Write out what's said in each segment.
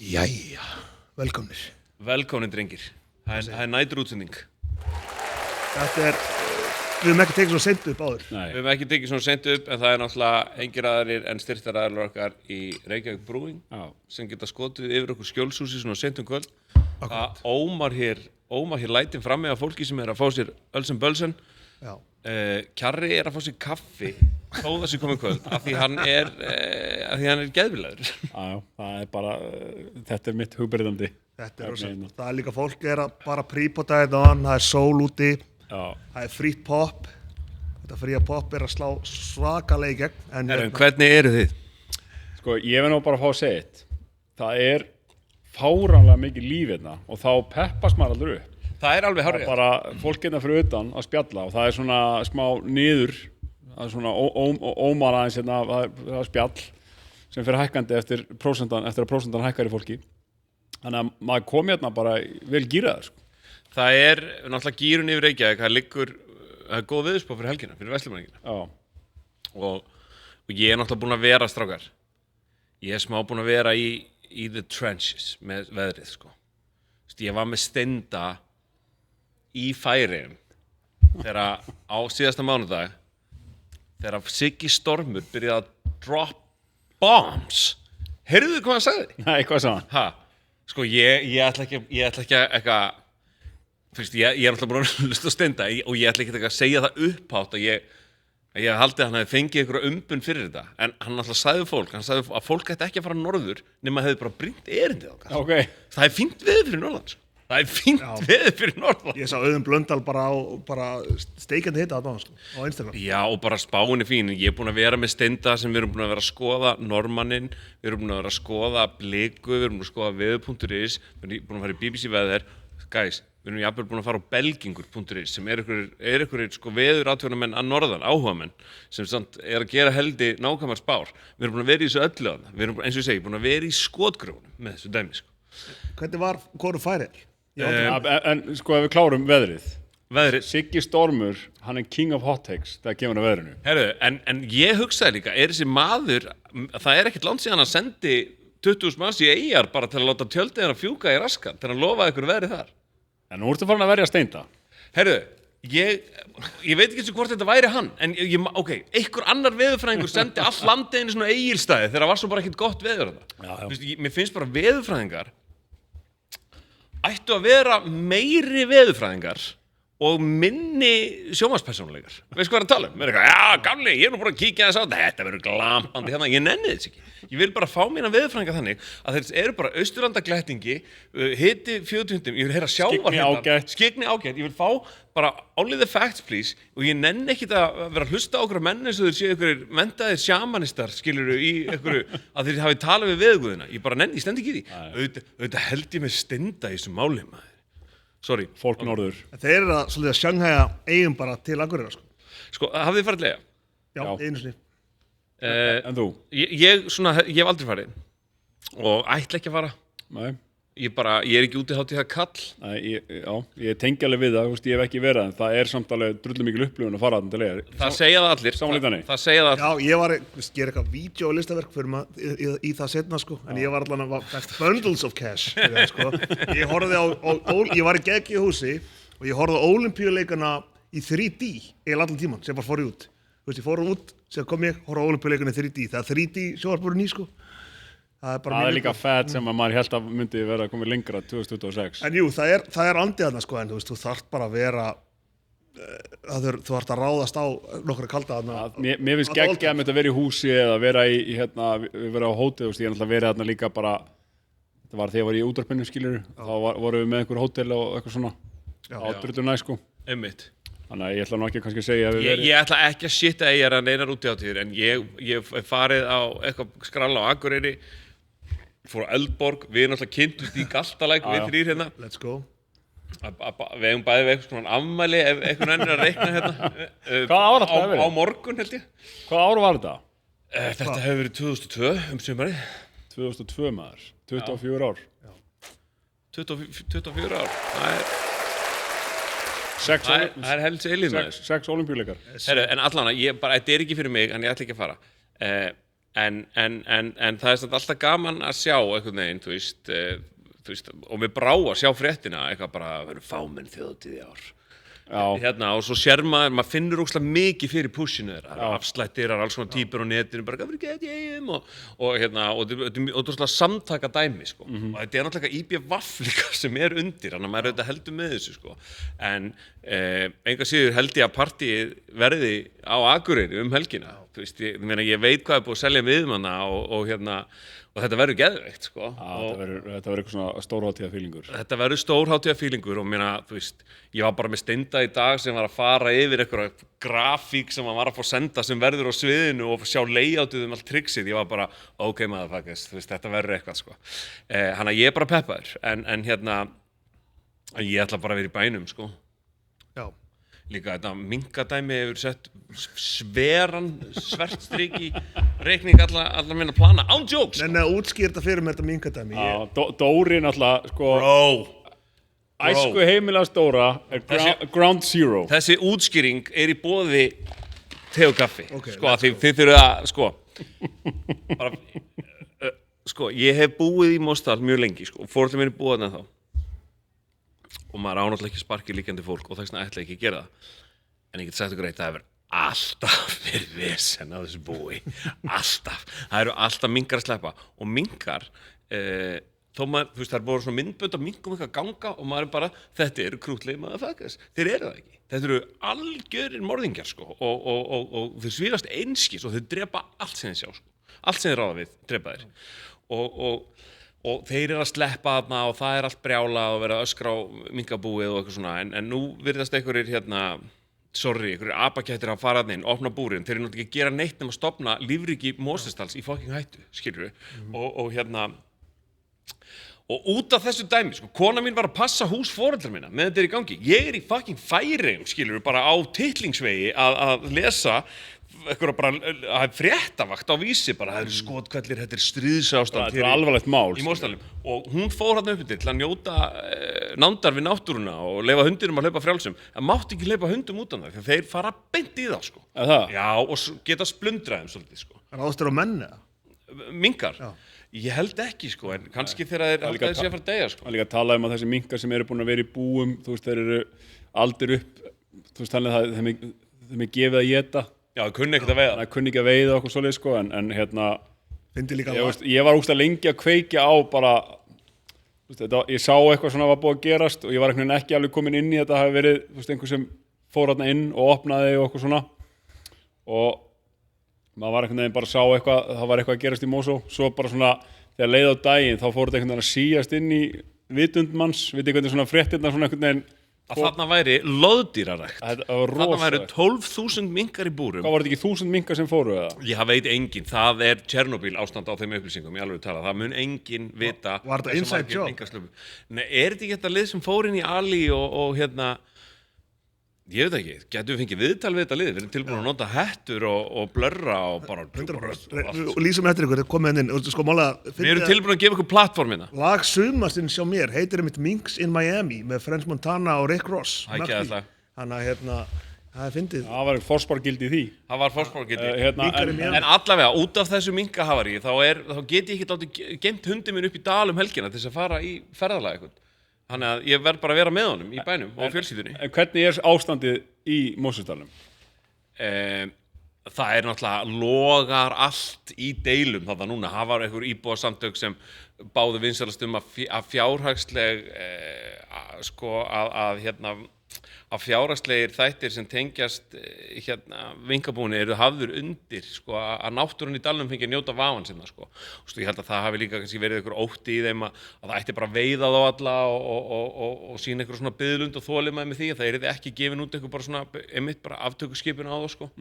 Jæja, velkomnir. Velkomin drengir. Það er næturútsending. Þetta við höfum ekki tekið svo seint upp áður. Við höfum ekki tekið svona seint upp, en það er náttúrulega engir aðrir en styrktaraðilar okkar í Reykjavík Brewing sem geta skotið yfir okkur skjólshúsi svona seint kvöld. Það ómar hér lætin frammi af fólki sem er að fá sér ölsen bölsen. Já. Kjarri er að fá sér kaffi þó það sé komið kvöld af því hann er geðvilaður. Já, það er bara, þetta er mitt hugbreytandi. Þetta er rosa. Það er líka fólk er að bara prípota þetta á, það er sól úti, það er frýtt pop. Þetta fría pop er að slá svakalega í gegn. En hvernig eru þið? Sko, ég vil nú bara fá að segja eitt. Það er fáránlega mikið líf hérna og þá peppast maður aldrei upp. Það er alveg hárrétt. Það er bara fólk hérna fyrir utan að spjalla og það er svona smá niður, það er svona ómar aðeins hérna, það er spjall sem fyrir hækkandi eftir að prósentan hækkar í fólki. Þannig að maður kom hérna bara vel gíraður, sko. Það er náttúrulega gírun yfir Reykjavík, það er góð veðurspá fyrir helgina, fyrir Vestlumanningina. Já. Og ég er náttúrulega búinn að vera, strákar. Ég er smá búinn að vera í the trenches með veðrið, sko. Ég var með Steinda í Færeyjum þegar á síðasta mánudag þegar Siggi Stormur byrjaði að drop bombs. Heyrðu hvað hann sagði? Nei, hvað sagði hann? Ha? Sko, ég ætla ekki að eitthvað, ég er alltaf búin að hlusta á Steinda og ég ætla ekki að segja það upphátt að ég haldi að hann hefði fengið einhverja umbun fyrir þetta, en hann alltaf sagði að fólk ætti ekki að fara norður nema hefði bara brýnt erindið okkar. Okay. Það er fínt veður fyrir Norðlands. Það er fínt veður fyrir Norðlands. Ég sá Auðun Blöndal bara steikjandi hitta þarna á Instagram. Já, og bara spáin er fín. Ég er búin að vera með Steinda sem við erum búin að vera að skoða Norðmanninn, við erum búin að vera að skoða Bliku, við erum búin að skoða veður.is, við erum búin að fara í BBC veður. Guys, við erum jafnvel búin að fara á belgingur.is sem er ykkur sko veðurathugunarmenn að norðan, áhugamenn sem samt er að gera heldi nákvæmar spár. Við erum búin að vera í þessu öllu þarna. Við erum, eins og ég segi, búin að vera í skotgröfunum með þessu dæmi, sko. Hvernig var hvoru Færeyjar? En sko ef við klárum veðrið. Siggi Stormur, hann er king of hot takes þegar kemur að veðrinu. Herru, en ég hugsaði líka, er þessi maður, það er ekkert langt síðan að sendi 20.000 manns í Eyjar bara til að láta tjöldið hann að fjúka í raskat til að lofa ykkur veðrið þar. En nú ertu farin að verja Steinda. Herru, ég veit ekki hvort þetta væri hann, en einhver annar veðurfræðingur sendi all landið inn í svona Egilsstaði þegar það var svo bara ekkert gott veður þetta. Mér finnst bara veðurfræðingar ættu að vera meiri veðurfræðingar og minni sjónvarpspersónuleikar. Veistu hvað er að tala um? Mér er eitthvað, já, gamli, ég er nú bara að kíkja þess á þetta verður glampandi hérna, ég nenni þess ekki. Ég vil bara fá mína veðurfræðinga þannig að þeir eru bara austurlandaglættingi, hiti 40, ég vil heyra sjávarhitann, skyggni ágætt, ég vil fá bara only the facts please og ég nenni ekkit að vera að hlusta á okkur menn eins og þeir séu einhverjir menntaðir sjamanistar, skilurðu, í einhverju að þeir hafi talað við veðurguðina. Ég stend ekki í því. Auðvitað held ég með Steinda í þessu máli, maður. Sorry. Fólk norður. Þeir eru svolítið að sjanghæja eigum bara til Akureyrar, sko. Sko, hafið þið farið lega? Já, einu sinni. En þú? Ég hef aldrei farið og ætla ekki að fara. Nei. Ég er ekki úti hátt í það kall. Nei, ég tengi alveg við það, ég hef ekki verið en það er samt alveg drullum mikil upplifun að fara þarna til Eyjar. Það segja það allir. Samanlítanni. Það segja það allir. Já, ég var eitthvað vídeo og listaverk fyrir maður í það setna, sko, en ég var allan að bundles of cash, sko. Ég horfði ég var í geggju húsi og ég horfði á Ólympíuleikana í 3D allan tíman sem bara fór út. Þú veist, ég fór út, sem kom ég, horfði á Ólympíuleikana í 3D. Það er 3D sjónvarpurinn í, sko. Það er líka fett sem að maður held að myndi vera að koma lengra 2026. En jú, það er andið þarna, sko, en þú veist, þú þarft bara að vera, þú þarft að ráðast á nokkra kalda þarna. Mér finnst geggja að mynda að vera í húsi eða vera vera á hótið, ég er náttúrulega verið þarna líka bara, þetta var þegar ég var í útvarpinu, skilur, þá vorum við með einhver hótel og eitthvað svona, ádrutur næ, sko. Einmitt. Þannig að ég ætla nú ekki kannski að segja að við verið. Ég ætla ekki að shitta Eyjar að neinar útihátíðir, en ég farið á eitthvað skralla á Akureyri, fór á Eldborg, við erum alltaf kynntust í Galtalæk, við þrír hérna. Let's go. Við hefum bæðið við eitthvað svona afmæli ef eitthvað nennir að reikna hérna. Hvað ár þetta hefur verið? Á morgun, held ég. Hvað ár var þetta? Þetta hefur verið 2002 sumarið. 2002 maður, 24 ár. Já. 24 ár, það er helst eilíð með þess. 6 Ólympíuleikar. En allan, þetta er ekki fyrir mig, en ég ætla ekki að fara. en það er samt alltaf gaman að sjá einhvern veginn, þú veist, og við brá að sjá fréttina eitthvað bara að vera fámenn þjóðhátíð í ár hérna, og svo sér maður finnur ógeðslega mikið fyrir pushinu þeirra, afslættir, alls svona týpur á netinu, bara hvað fyrir GTM og hérna, og þetta er svona samtaka dæmi, sko, og þetta er náttúrulega IBVF líka sem er undir, þannig að maður auðvitað heldur með þessu, sko, en enga síður held ég að partíið verði á Akureyri helgina, þú veist, ég veit hvað er búið að selja miðmanna og hérna, og þetta verður geðveikt, sko. Þetta verður eitthvað svona stórhátíðarfílingur. Þetta verður stórhátíðarfílingur og þú veist, ég var bara með Steinda í dag sem var að fara yfir eitthvað grafík sem hann var að fá senda sem verður á sviðinu og sjá layoutið allt tricksið. Ég var bara, ok motherfuckers, þú veist, þetta verður eitthvað, sko. Þannig að ég er bara peppaður, en hérna, ég ætla bara að vera í bænum, sko. Já. Líka þetta minkadæmi hefur sett sveran svertstrik í reikning allar minna plana, án jokes. Nenni að útskýra þetta fyrir með þetta minkadæmi. Dóri náttúrulega, sko, æsku heimilast Dóra er ground zero. Þessi útskýring er í boði te og kaffi. Okay, sko, þið þurfið að, sko, ég hef búið í Mostal mjög lengi, sko, foreldrar mínir búið þarna þá. Og maður ánáttúrulega ekki sparkið líkjandi fólk og þess vegna ætla ekki að gera það. En ég get sagt ykkur eitt, það hefur alltaf verið vesen á þessu búi. Alltaf. Það eru alltaf minkar að sleppa. Og minkar, þó maður, þú veist, það er búið svona myndbönd af minkum eitthvað að ganga og maður er bara, þetta eru krútlegir motherfuckers. Þeir eru það ekki. Þetta eru algjörir morðingjar, sko. Og þeir svífast einskis og þeir drepa allt sem þeir sjá, sko. Allt sem þeir ráða við, drepa þeir. Og þeir eru að sleppa þarna og það er allt brjálað og verið að öskra á minkabúið og eitthvað svona, en nú virðast einhverjir einhverjir apakættir að fara þarna inn, opna búrin, þeir eru náttúrulega ekki að gera neitt nema að stofna lífríki Mosfellsdals í fucking hættu, skilurðu, og út af þessu dæmi, sko, kona mín var að passa hús foreldra minna með þetta er í gangi, ég er í fucking Færeyjum, skilurðu, bara á titlingsvegi að lesa eitthvað bara að fréttavakt á Vísi bara, það eru skotkvellir, þetta er stríðsástand þetta er alvarlegt mál í Mosdalnum og hún fór hann upp til að njóta nándar við náttúruna og leyfa hundinum að hlaupa frjálsum það mátti ekki hlaupa hundum út af það þeir fara beint í það, sko. Já, og geta splundraðum svolítið, sko. Ráðstur á menni? Minkar? Já. Ég held ekki, sko, en kannski þegar þeir alltaf sé að fara að deyja, sko. Það er líka að tala að þessi minkar sem eru búin að vera í búum, þú veist, þeir eru aldir upp, þú veist, þannig að þeim er gefið að éta. Já, það kunni ekkert að veiða. Það kunni ekki að veiða og okkur svoleið, sko, en hérna, ég var ógeðslega lengi að kveikja á bara, ég sá eitthvað svona var búið að gerast og ég var einhvern veginn ekki alveg komin inn í þetta, það hafi verið, þú veist, einhver sem fór hérna inn og opnaði og okkur svona og maður var einhvern veginn bara að sá eitthvað, það var eitthvað að gerast í Mosó, svo bara svona, þegar leið á daginn, þá fór þetta einhvern veginn að síast inn í vitund manns, veit hvernig svona fréttirnar svona einhvern veginn að þarna væri loðdýrarækt. Þarna væri 12.000 minkar í búrum. Hvað var þetta ekki 1000 minkar sem fóru eða? Ég veit engin, það er Tjernobyl ástand á þeim upplýsingum, ég alveg tala. Það mun engin vita. Var þetta inside job? Nei, er þetta ekki þetta lið sem fór inn í Ali og hérna, ég veit ekki, getum við fengið viðtal við þetta lið, við erum tilbúin að nota hettur og blörra og bara... Og lýsum eftir ykkur, komið inn, sko mála... Við erum tilbúin að gefa ykkur plattformina. Lag sumarsins hjá mér heitir einmitt Minks in Miami með French Montana og Rick Ross. Það ekki alltaf. Þannig að það er fyndið. Það var fórspárgildi í því. Það var fórspárgildi. En allavega, út af þessu minkahafarí, þá get ég ekki geimt hundin minn upp í dal helgina til þess að fara í ferðalag eitthvað. Þannig að ég verð bara að vera með honum í bænum og fjölskyldunni. En hvernig er ástandið í Mosfellsdalnum? Það er náttúrulega logar allt í deilum þarna núna. Það var einhver íbúasamtök sem báðu vinsælast að fjárhagsleg að fjárhagslegir þættir sem tengjast vinkabúinu eru hafður undir að náttúran í dalnum fengi að njóta vafan sinna ég held að það hafi líka kannski verið einhver ótti í þeim að það ætti bara að veiða þá alla og sína einhver svona biðlund og þolinmæði með því að það yrði ekki gefin út einhver bara svona einmitt bara aftökuskipun á það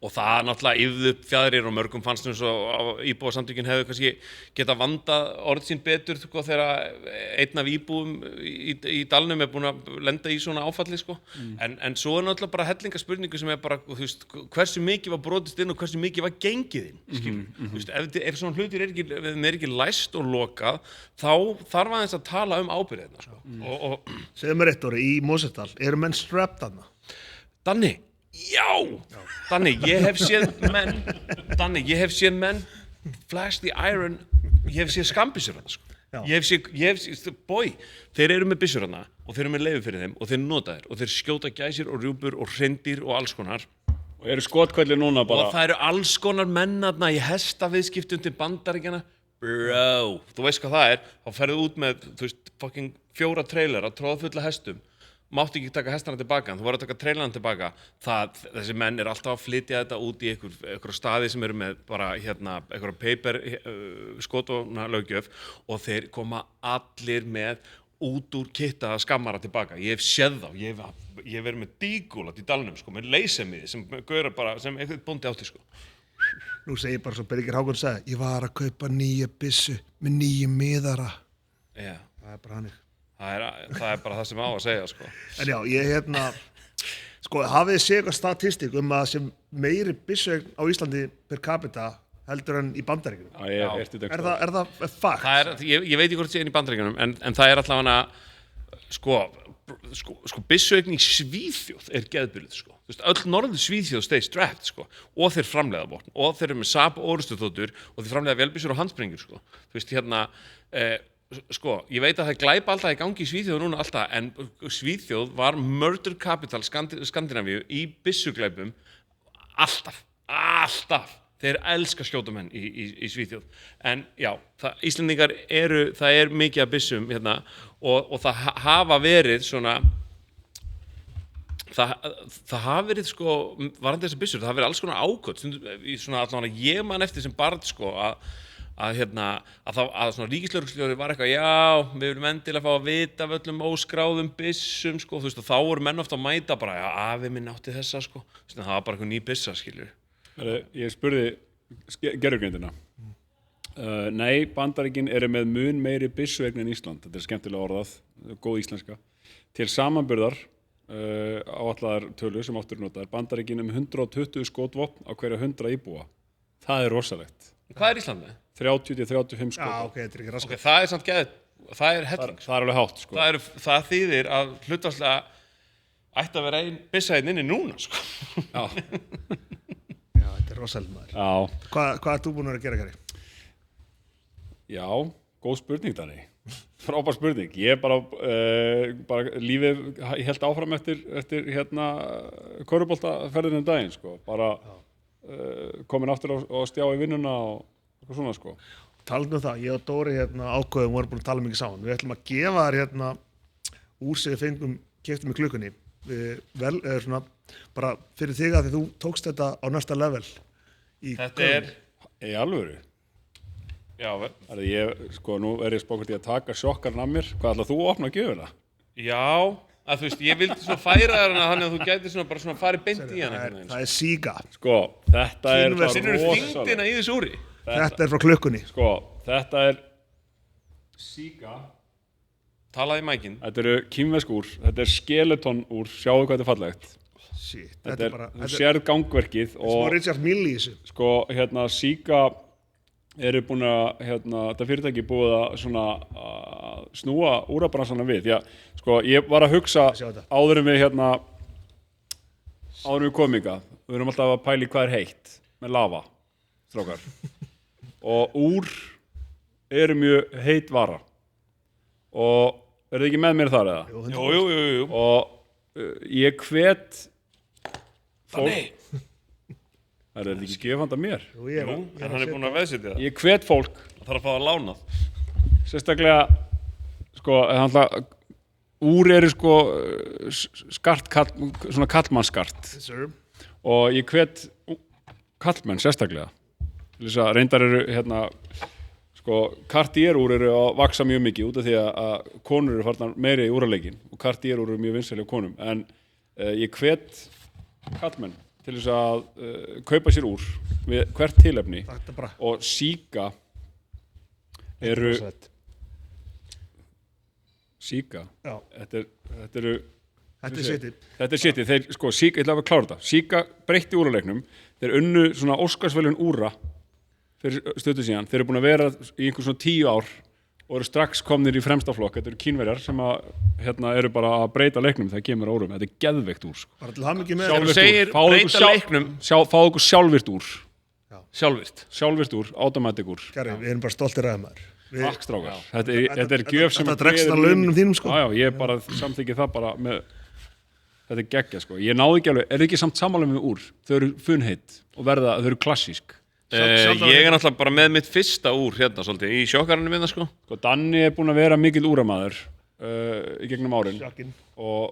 og það náttúrulega yfðu upp fjæðrir og mörgum fannst eins og íbúasamtökin hefðu kannski geta vandað orð sín betur þegar einn af íbúum í dalnum er búin að lenda í svona áfalli en svo er náttúrulega bara hellingaspurningu sem er bara þú veist, hversu mikið var brotist inn og hversu mikið var gengið inn þú veist, ef svona hlutir er ekki læst og lokað þá þarf aðeins að tala ábyrgðina Segðu mér eitt orði, í Mosfellsdal eru menn strapped þarna? Danni Danni, ég hef séð menn flash the iron, ég hef séð skambissur hana sko. Ég hef séð, boy, þeir eru með byssur hana og þeir eru með leyfi fyrir þeim og þeir nota þeir og þeir skjóta gæsir og rjúpur og hreindýr og alls konar Og eru skotkvelli núna bara og það eru alls konar mennarna í hestaviðskiptum til Bandaríkjanna bro, þú veist hvað það er þá ferðu út með, þú veist, fucking 4 trailera tróðfulla hestum mátti ekki taka hestana tilbaka, þú var að taka trailana tilbaka þessi menn er alltaf að flytja þetta út í einhver staði sem eru með bara einhverja paper skotvopna löggjöf og þeir koma allir með út úr kitta skammara tilbaka ég hef séð þá, ég hef verið með dígúlat í dalnum sko, með leysemiði sem gaurar bara, sem eitthvað bóndi átti sko Nú segir bara svo Birgir Hákon sagði, ég var að kaupa nýja byssu með 9 miðara. Já. Það er bara hannig. Það er bara það sem á að segja, sko. En já, ég sko, hafið þið séð eitthvað statistik að sem meiri byssueign á Íslandi per capita heldur en í Bandaríkjunum? Já, ég hef eftir þetta. Er það fakt? Ég veit ekki hvort sé inn í Bandaríkjunum, en það er allavega sko byssueign í Svíþjóð er geðbyrjuð, sko. Þú veist, öll norður Svíþjóð stay strapped, sko. Og þeir framleiða vopn, og þeir eru með Saab orrustuþotur, og þeir framleiða vélbyssur og handsprengjur, sko. Þú veist, sko, ég veit að það er glæpa alltaf í gangi í Svíþjóð núna alltaf, en Svíþjóð var murder capital Skandinavíu í byssuglæpum alltaf. Þeir elska skjótamenn í Svíþjóð. En já, Íslendingar það er mikið af byssum og það hafa verið svona, það hafa verið sko, varandi þessar byssur, það hafa verið alls konar ákvöld, svona allavega ég man eftir sem barn sko að svona ríkislögreglustjóri var eitthvað, já, við viljum endilega fá að vita af öllum óskráðum byssum sko, þú veist, og þá voru menn ofta að mæta bara, já, afi minn átti þessa sko, það var bara eitthvað ný byssa, skiljur. Ég spurði gerðugreindina. Nei, Bandaríkin eru með mun meiri byssueign en Ísland, þetta er skemmtilega orðað, góð íslenska. Til samanburðar áætlaðar tölu sem áttur notaðar, Bandaríkin 120 skotvopn á hverja 100 íbúa. Það er rosalegt. Hvað er Ísland með? 30-35 skotvopn. Já, ok, þetta er ekki raskat. Okay, það er samt geðið, það er helling. Það er alveg hátt, sko. Það þýðir að hlutfallslega ætti að vera ein byssa hérna inni núna, sko. Já. Já, þetta er rosalega maður. Já. Hvað ert þú búin að gera, Kari? Já, góð spurning, Danni. Frábær spurning. Ég bara lífið, ég held áfram eftir körfuboltaferðinu daginn, sko. Bara komin aftur á stjá í vinnuna og eitthvað svona, sko. Talandi um það, ég og Dóri ákveðum vorum búin að tala mikið saman. Við ætlum að gefa þér úr sem við fengum, keyptum í klukkunni. Svona, bara fyrir þig að því þú tókst þetta á næsta level í þetta er í alvöru. Já, sko, nú ég spákvæmt ég að taka sjokkarinn af mér. Hvað ætlar þú að opna að gjöfuna? Já, að þú veist, ég vildi svona færa þér hana þannig að þú gæti svona bara svona farið beint í hana. Það er Síga. Sko, þetta er það rosalegt. Þyngdina í þessu úri. Þetta er frá klukkunni. Sko, þetta er Síga. Talaði í mækinn. Þetta eru kínversk úr, þetta er skeleton úr, sjáu hvað þetta er fallegt. Shit, þetta er bara, þú sérð gangverkið og smá Richard Mille í þessu. Sko, Síga eru búin að, þetta fyrirtæki búið að svona snúa úrabransanum við. Já, sko, ég var að hugsa áður en við komum hingað. Við erum alltaf að pæla í hvað er heitt með lava, strákar. Og úr eru mjög heitt vara. Og eru þið ekki með mér þar eða? Jú. Og ég hvet fólk. Það er ekki gefand af mér. Jú, en hann er búinn að veðsetja það. Ég hvet fólk. Það þarf að fá að lána. Sérstaklega, sko, úr eru sko svona kallmannsskart. Yes, sir. Og ég hvet kallmenn sérstaklega. Þess að reyndar eru, sko, Cartier-úr eru að vaksa mjög mikið út af því að konur eru farnar meiri í úraleikinn og Cartier-úr eru mjög vinsæli á konum. En ég hvet kallmenn til þess að kaupa sér úr við hvert tilefni og Síga eru Síga þetta er sitið þeir, sko, Síga, ég ætla að klára þetta Síga breytti úraleiknum þeir unnu svona Óskarsverðlaun úra fyrir stötu síðan þeir eru búin að vera í einhver svona 10 ár og eru strax komnir í fremsta flokk. Þetta eru Kínverjar sem eru bara að breyta leiknum þegar kemur órum. Þetta er geðveikt úr. Sko. Bara til hamingju með Þú segir breyta leiknum. Fáðu ykkur sjálfvirt úr. Sjálfvirt úr, automatic úr. Kari, við erum bara stoltir af maður. Takk strákar. Þetta er gjöf sem... Þetta dregst að launum þínum sko. Já, ég bara samþykki það bara með... Þetta er geggja sko. Ég náði ekki alveg, er ekki samt sammála með úr? Þau eru funheit og þau eru klassísk. Ég er náttúrulega bara með mitt fyrsta úr hérna svolítið í sjokkarinu minna sko. Danni er búinn að vera mikill úramaður í gegnum árin. Sjokkinn. Og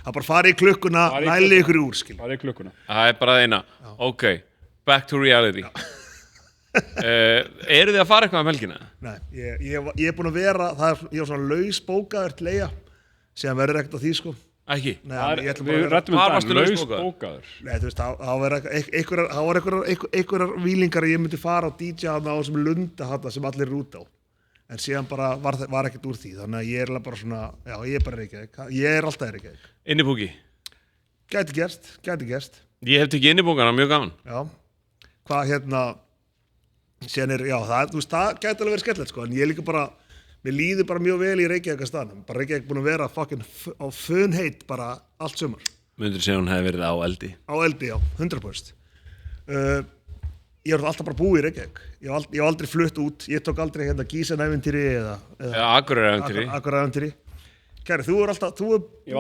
það bara fari í klukkuna, næli ykkur úr skil. Fari í klukkuna. Það er bara eina. Ok, back to reality. Eru þið að fara eitthvað um helgina? Nei, ég er búinn að vera, ég var svona lausbókaður til eiga, sem verður ekkert á því sko. Ekki? Nei, ég ætla Við bara rættum varstu lausbókaður. Nei, þú veist, það var einhverjar vílingar að ég myndi fara á DJ-ana á þessum lunda hana sem allir eru út á. En síðan bara var ekkert úr því, þannig að ég er bara svona, já, ég er bara Reykjavík. Ég er alltaf Reykjavík. Innibúki? Gæti gerst. Ég hef tekið innibúkana, mjög gaman. Já. Hvað síðan já, þú veist, það gæti alveg verið skemmtilegt, sko, en ég líka bara, mér líður bara mjög vel í Reykjavík að staðnum. Bara Reykjavík búin að vera fucking á funheit bara allt sumar. Myndur segja hún hefði verið á eldi? Á eldi, já, 100%. Ég var alltaf bara búið í Reykjavík. Ég hef aldrei flutt út. Ég tók aldrei Gísan-ævintýri eða Akureyrar-ævintýri. Kæri, þú er alltaf, Ég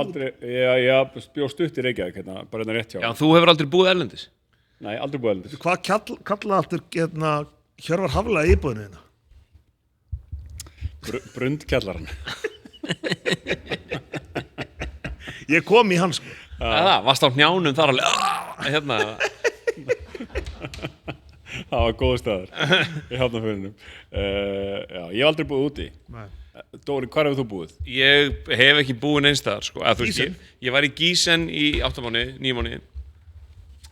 bjó stutt í Reykjavík hérna, bara hérna rétt hjá. Já, þú hefur aldrei búið erlendis? Nei, aldrei búið erlendis. Hvað kallaði aftur Hjörvar Hafla í íbúðinu hérna? Brundkjallarann. Ég kom í hans sko. Það, varst á hnjánum þar alveg, hérna. Það var góð staður í Hafnarfirðinum. Já, ég hef aldrei búið úti. Nei. Dóri, hvar hefur þú búið? Ég hef ekki búið neins staðar, sko. Gísen? Ég var í Gísen í 8 mánuði, 9 mánuði,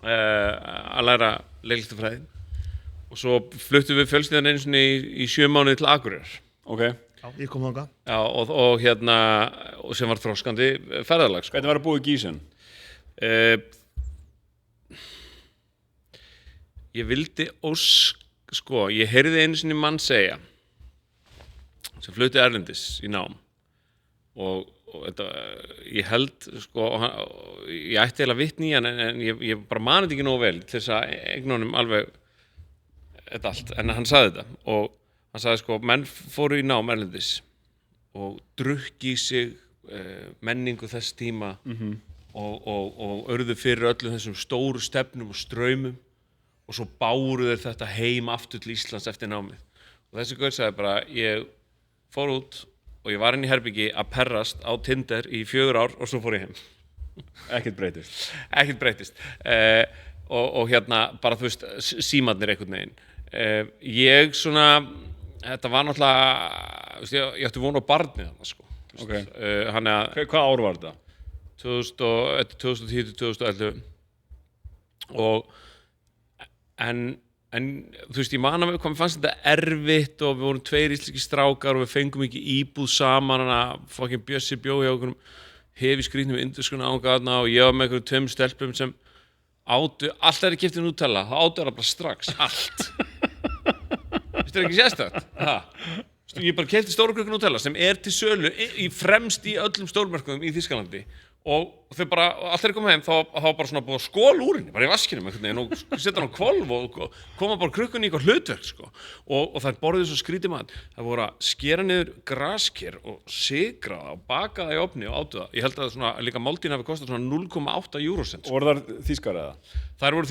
að læra leiklistarfræði. Og svo fluttum við fjölskyldan einu sinni í 7 mánuði til Akureyrar. Ok. Já, ég kom þangað. Já, og sem var þroskandi ferðalag, sko. Hvernig var að búið í Gísen? Ég vildi sko, ég heyrði einu sinni mann segja sem flutti erlendis í nám og þetta, ég held, sko, ég ætti eiginlega vitni í hann en ég bara mani þetta ekki nógu vel til þess að eigna honum alveg þetta allt, en hann sagði þetta og hann sagði, sko, menn fóru í nám erlendis og drukki í sig menningu þess tíma og urðu fyrir öllum þessum stóru stefnum og straumum og svo báru þeir þetta heim aftur til Íslands eftir námið. Og þessi gaur sagði bara, ég fór út og ég var inn í herbyggi að perrast á Tinder í 4 ár og svo fór ég heim. Ekkert breytist. Ekkert breytist. Og hérna, bara þú veist, símarnir einhvern veginn. Ég svona, þetta var náttúrulega, ég ætti von á barnið þarna, sko. Okay. Hvað ár var þetta? 2010-2011 og en þú veist, ég man að hvað mér fannst þetta erfitt og við vorum 2 íslenskir strákar og við fengum ekki íbúð saman að fucking Bjössi bjó hjá okkur hefi skrýtnum indurskuna ángaðna og ég var með einhverjum 2 stelpum sem áttu, allt er keypt í Nutella, það áttu það bara strax, allt. Veistu það ekki sérstakt? Ég bara keypti stóru krukku Nutella sem er til sölu fremst í öllum stórmörkuðum í Þýskalandi og þau bara, allt komið heim, þá var bara svona búið að skóla úr henni, bara í vaskinum einhvern veginn og setja hann á hvolf og koma bara krukkunni í eitthvað hlutverk, sko. Og þær borðuðu svo skrítið mat. Það voru að skera niður grasker og sigra það og baka það í ofni og átu það. Ég held að svona, líka máltíðin hafi kostað svona 0,8 €. Og voru þar þýskar eða? Þær voru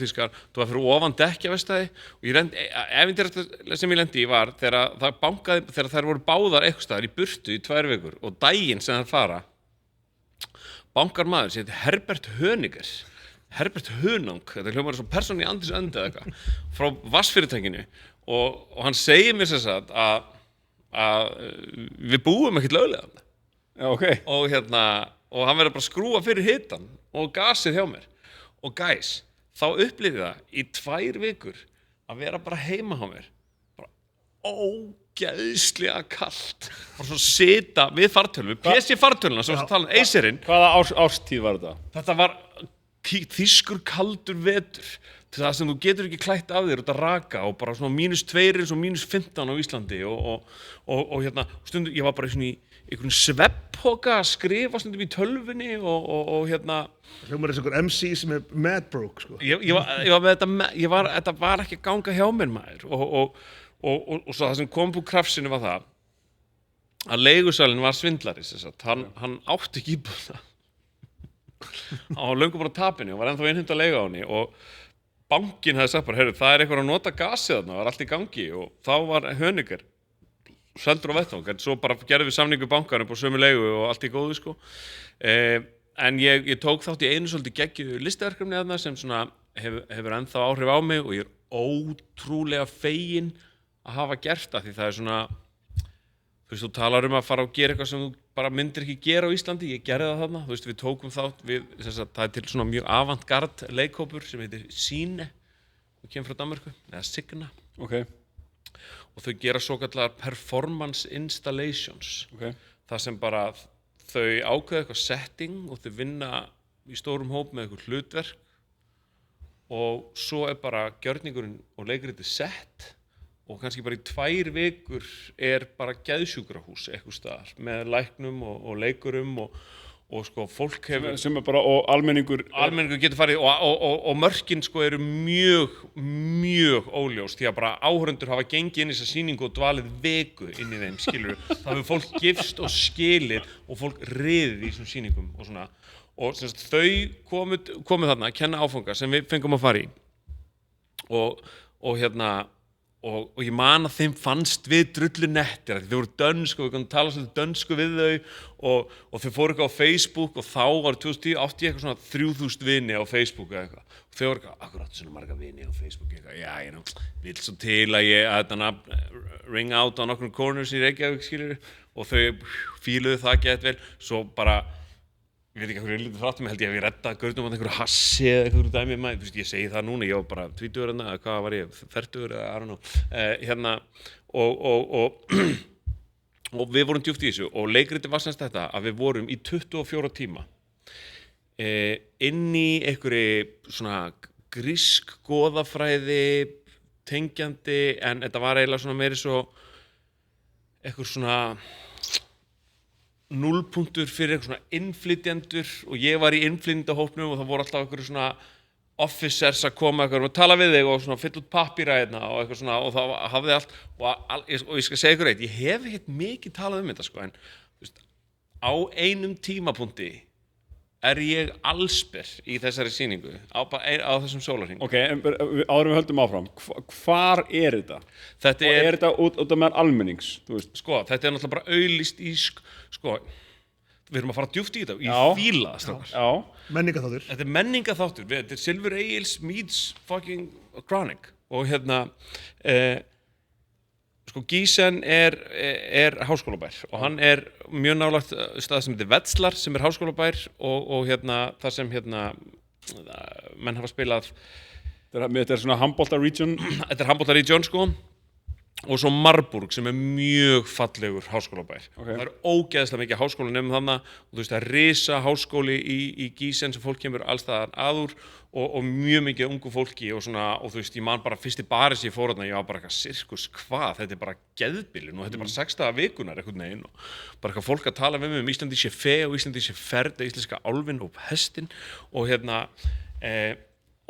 þýskar. Þú var fyrir ofan dekkjavestæði og ég rendi, eventýrasta sem ég lendi í var þegar það bankaði, þegar þær voru báðar eitthvað staðar í burtu í 2 vikur og daginn sem þær fara bankar maður sem heitir Herbert Hunang, þetta hljómar svo persónu í Andris Önd eða eitthvað, frá vassfyrirtækinu og hann segir mér sem sagt að við búum ekkert löglega. Já, okay. Og og hann verður bara að skrúa fyrir hitan og gasið hjá mér. Og guys, þá upplifði það í 2 vikur að vera bara heima hjá mér. Bara ógeðslega kalt. Bara svona sita við fartölvu, PC fartöluna sem við tala Acerinn. Hvaða árstíð var þetta? Þetta var þýskur kaldur vetur það sem þú getur ekki klætt af þér út að raka og bara svona -2 eins og -15 á Íslandi og hérna stundum ég var bara í einhvern svepppoka að skrifa stundum í tölvunni og hérna Hljómar eins og einhver MC sem mad broke, sko. ég var með þetta var ekki að ganga hjá mér maður og svo það sem kom upp úr krafsinu var það að leigusalinn var svindlari hann átti ekki íbúðna hann var löngu bara á tapinu og var ennþá innheimt að leiga á henni og bankinn hefði sagt bara, heyrðu, það er eitthvað að nota gasið þarna, það var allt í gangi og þá var Höniger seldur á vettvang, en svo bara gerðum við samningu bankanum på sömu leigu og allt í góðu sko. En ég tók þátt í einu svolítið geggjuðu listaverkefni þarna sem svona hefur ennþá áhrif á mig og ég er ótrúlega feginn að hafa gert það því það er svona þú veist, þú talar að fara og gera eitthvað sem þú bara myndir ekki gera á Íslandi, ég gerði það þarna, þú veist, við tókum þátt það er til svona mjög avantgard leikhópur sem heitir Sine og kemur frá Danmörku, eða Signa Okay. og þau gera svokallar performance installations það sem bara þau ákveða eitthvað setting og þau vinna í stórum hóp með eitthvað hlutverk og svo er bara gjörningurinn og leikritið sett og kannski bara í 2 vikur er bara geðsjúkrahús eitthvað staðar með læknum og leikurum og sko fólk hefur sem er bara, og almenningur getur farið og mörkin sko eru mjög óljós því að bara áhorfendur hafa gengið inn í þessa sýningu og dvalið viku inn í þeim, skilur það hefur fólk gifst og skilið og fólk riðið í þessum sýningum og svona og sem sagt, þau komu þarna að kenna áfanga sem við fengum að fara í og hérna og ég man að þeim fannst við drullu nettir þau voru dönsku og við kannum tala svolítið dönsku við þau og þau fóru eitthvað á Facebook og þá var 2010 átti ég eitthvað svona 3000 vini á Facebook eða eitthvað og þau voru eitthvað, akkurat svona marga vini á Facebook eitthvað, já, ég vil svo til að ég ring out á nokkrum corners í Reykjavík skilur og þau fíluðu það gett vel svo bara ég veit ekki hvað ég lítið fráttum, held ég hef reddað gaurnum á einhverju hassi eða einhverju dæmi maður, þú veist, ég segi það núna, ég var bara 20 eða hvað var ég, 40 eða I don't know, hérna, og við vorum djúpt í þessu og leikriti var semst þetta að við vorum í 24 tíma inn í einhverju svona grísk goðafræði tengjandi, en þetta var eiginlega svona meiri svo einhver svona núllpunktur fyrir eitthvað svona innflytjendur og ég var í innflytjendahópnum og það voru alltaf einhverju svona officers að koma eitthvað og tala við þig og svona fylla út pappíra hérna og eitthvað svona og það hafði allt og ég skal segja ykkur eitt, ég hef ekkert mikið talað um þetta sko en þú veist, á einum tímapunkti er ég allsber í þessari sýningu á þessum sólarhring. Ok, áður við höldum áfram, hvar er þetta? Þetta og er þetta út af meðan almennings, þú veist? Sko, þetta er náttúrulega bara auglýst í sko, við erum að fara djúpt í þetta, ég fíla það strákar. Já. Menningaþáttur. Þetta er menningaþáttur, þetta er Silfur Egils meets fucking Chronic og hérna sko Gísen er háskólabær og hann er mjög nálægt stað sem heitir Wetzlar sem er háskólabær og hérna það sem hérna menn hafa spilað Þetta er svona handbolta region. Þetta er handbolta region sko og svo Marburg sem er mjög fallegur háskólabær. Okay. Það er ógeðslega mikið háskólanemum þarna og þú veist það er risa háskóli í Gísen sem fólk kemur alls staðar aður og mjög mikið ungu fólki og svona og þú veist ég man bara fyrst í París ég fór þarna ég var bara eitthvað sirkus hvað þetta er bara geðbilun og þetta er bara 6 daga vikunar einhvern veginn og bara eitthvað fólk að tala með mig íslendísche fe og íslendísche ferð íslenska álfinn og hestin og hérna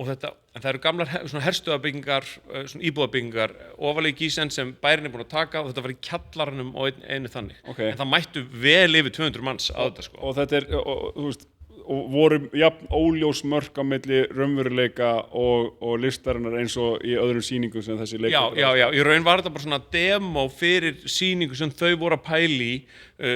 og þetta, en það eru gamlar svona herstöðabyggingar, svona íbúðabyggingar ofalega í Gísen sem bærin er búin að taka og þetta var í kjallaranum og einu þannig. Okay. En það mættu vel yfir 200 manns á þetta sko. Og þetta er, þú veist, og voru jafn óljós mörk á milli raunveruleika og listarinnar eins og í öðrum sýningum sem þessi leikur. Já, í raun var þetta bara svona demo fyrir sýningu sem þau voru að pæli í,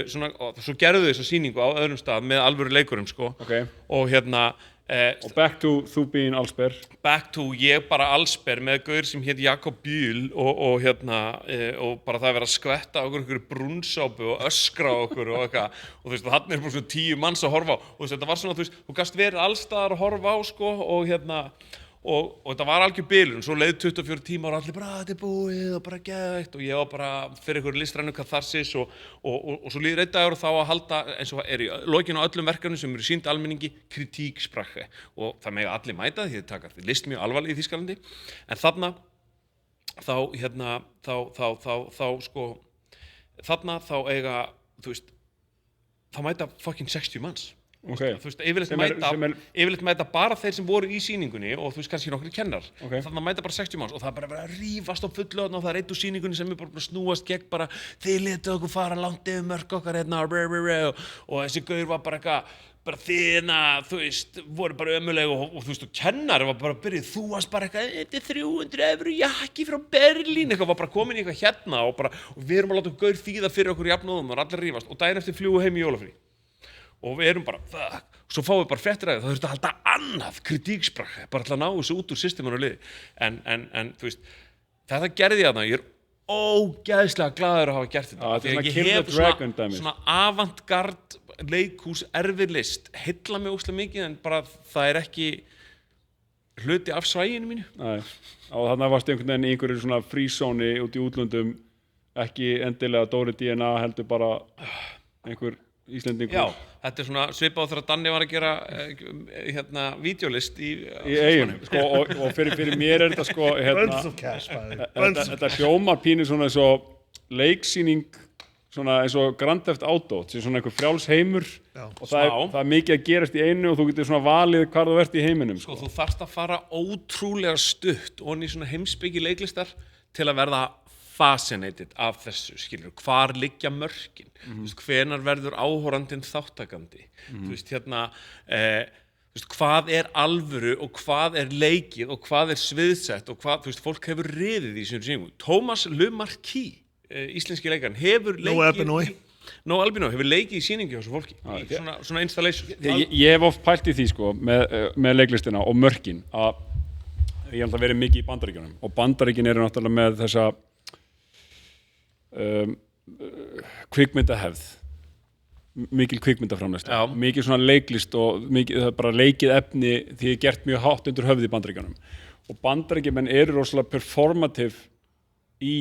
svona, og svo gerðu þau þessa sýningu á öðrum stað með alvöru leikurum sko. Okay. Og hérna, og back to þú being allsber. Back to ég bara allsber með gaur sem hét Jakob Bjúl og hérna og bara það að vera að skvetta á okkur brúnsápu og öskra á okkur og eitthvað og þú veist þannig er bara svona 10 manns að horfa á og þú veist þetta var svona þú veist þú gast verið allstaðar að horfa á sko og hérna og þetta var algjör bilun, svo leið 24 tíma og allir bara, þetta búið og bara geðveikt og ég var bara fyrir einhverju listrænu katharsis og svo líður einn dagur og þá að halda, eins og í lokinu á öllum verkefnum sem eru sýnd almenningi, kritíksprache og það mega allir mæta því þið taka list mjög alvarlega í Þýskalandi, en þarna þá eiga, þú veist, þá mæta fucking 60 manns. Okay. Þú veist, yfirleitt mæta bara þeir sem voru í sýningunni og þú veist, kannski nokkrir kennar. Okay. Þannig að mæta bara 60 manns og það er bara verið að rífast á fullu og það er einn úr sýningunni sem er bara að snúast gegn bara þið letuð okkur fara langt yfir mörk okkar hérna og þessi gaur var bara eitthvað bara þína, þú veist, voru bara ömuleg og þú veist, og kennari var bara að byrja, þú varst bara eitthvað, þetta er 300 € jakki frá Berlín, eitthvað var bara komin í eitthvað hérna og við erum að láta gaur þýða fyrir okkur jafnóðum og allir rífast og daginn eftir fljúgu heim í jólafrí. Og við erum bara, fuck, svo fáum við bara fréttir að það þurfti að halda annað kritíksprache, bara til að ná þessu út úr systeminu og liði. En þú veist, þetta gerði ég þarna, ég er ógeðslega glaður að hafa gert þetta. Þetta ég hef svona avantgard leikhús erfið list, heilla mig ógeðslega mikið en bara það er ekki hluti af svæginu mínu. Nei, og þarna varstu einhvern veginn í einhverju svona frízóni út í útlöndum, ekki endilega Dóri DNA heldur bara einhver Íslendingur. Já, þetta er svona svipað þegar Danni var að gera vídeólist í Eyjum, sko, og fyrir mér er þetta sko Bundles of cash, þetta hljómar pínu svona eins og leiksýning svona eins og Grand Theft Auto, svona einhver frjáls heimur og það er mikið að gerast í einu og þú getur svona valið hvar þú ert í heiminum. Sko, þú þarft að fara ótrúlega stutt og í svona heimspeki leiklistar til að verða fascinated af þessu, skilur, hvar liggja mörkin, þú veist, hvenar verður áhorandinn þáttakandi, þú veist, þú veist, hvað er alvöru og hvað er leikið og hvað er sviðsett og hvað, þú veist, fólk hefur riðið í þessum sýningum. Thomas Le Marquis, íslenski leikarinn, hefur leikið No Albino hefur leikið í sýningi hjá þessu fólki, í svona installation. Ég hef oft pælt í því, sko, með leiklistina og mörkin, að ég hef alltaf verið mikið í Bandaríkjunum og Bandaríkin eru náttúrulega með þessa kvikmyndahefð, mikil kvikmyndaframleiðsla, mikil svona leiklist og mikil, það er bara leikið efni því er gert mjög hátt undir höfði í Bandaríkjunum og Bandaríkjumenn eru rosalega performative í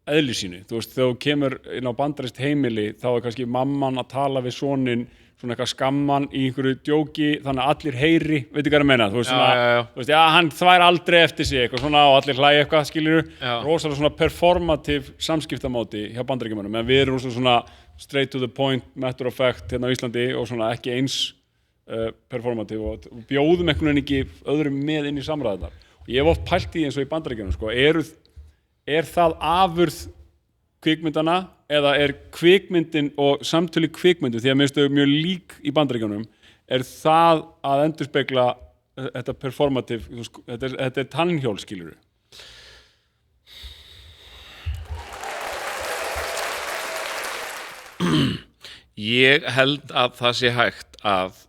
eðli sínu, þú veist, þegar þú kemur inn á bandarískt heimili þá er kannski mamman að tala við soninn svona eitthvað skamman í einhverju djóki þannig að allir heyri, veitu hvað ég meina þú veist, þú veist, hann þvær aldrei eftir sig eitthvað svona og allir hlæja eitthvað, skilur rosalega svona performative samskiptamóti hjá Bandaríkjamönnum, en við erum rosalega svona straight to the point, matter of fact hérna á Íslandi og svona ekki eins performative og bjóðum einhvern veginn ekki öðrum með inn í samræðunar og ég hef oft pælt í eins og í Bandaríkjunum sko, er það afurð kvikmyndana eða er kvikmyndin og samtölu kvikmyndu því að mér finnst þau mjög lík í Bandaríkjunum er það að endurspegla þetta performative, þetta er tannhjól, skilurðu? Ég held að það sé hægt að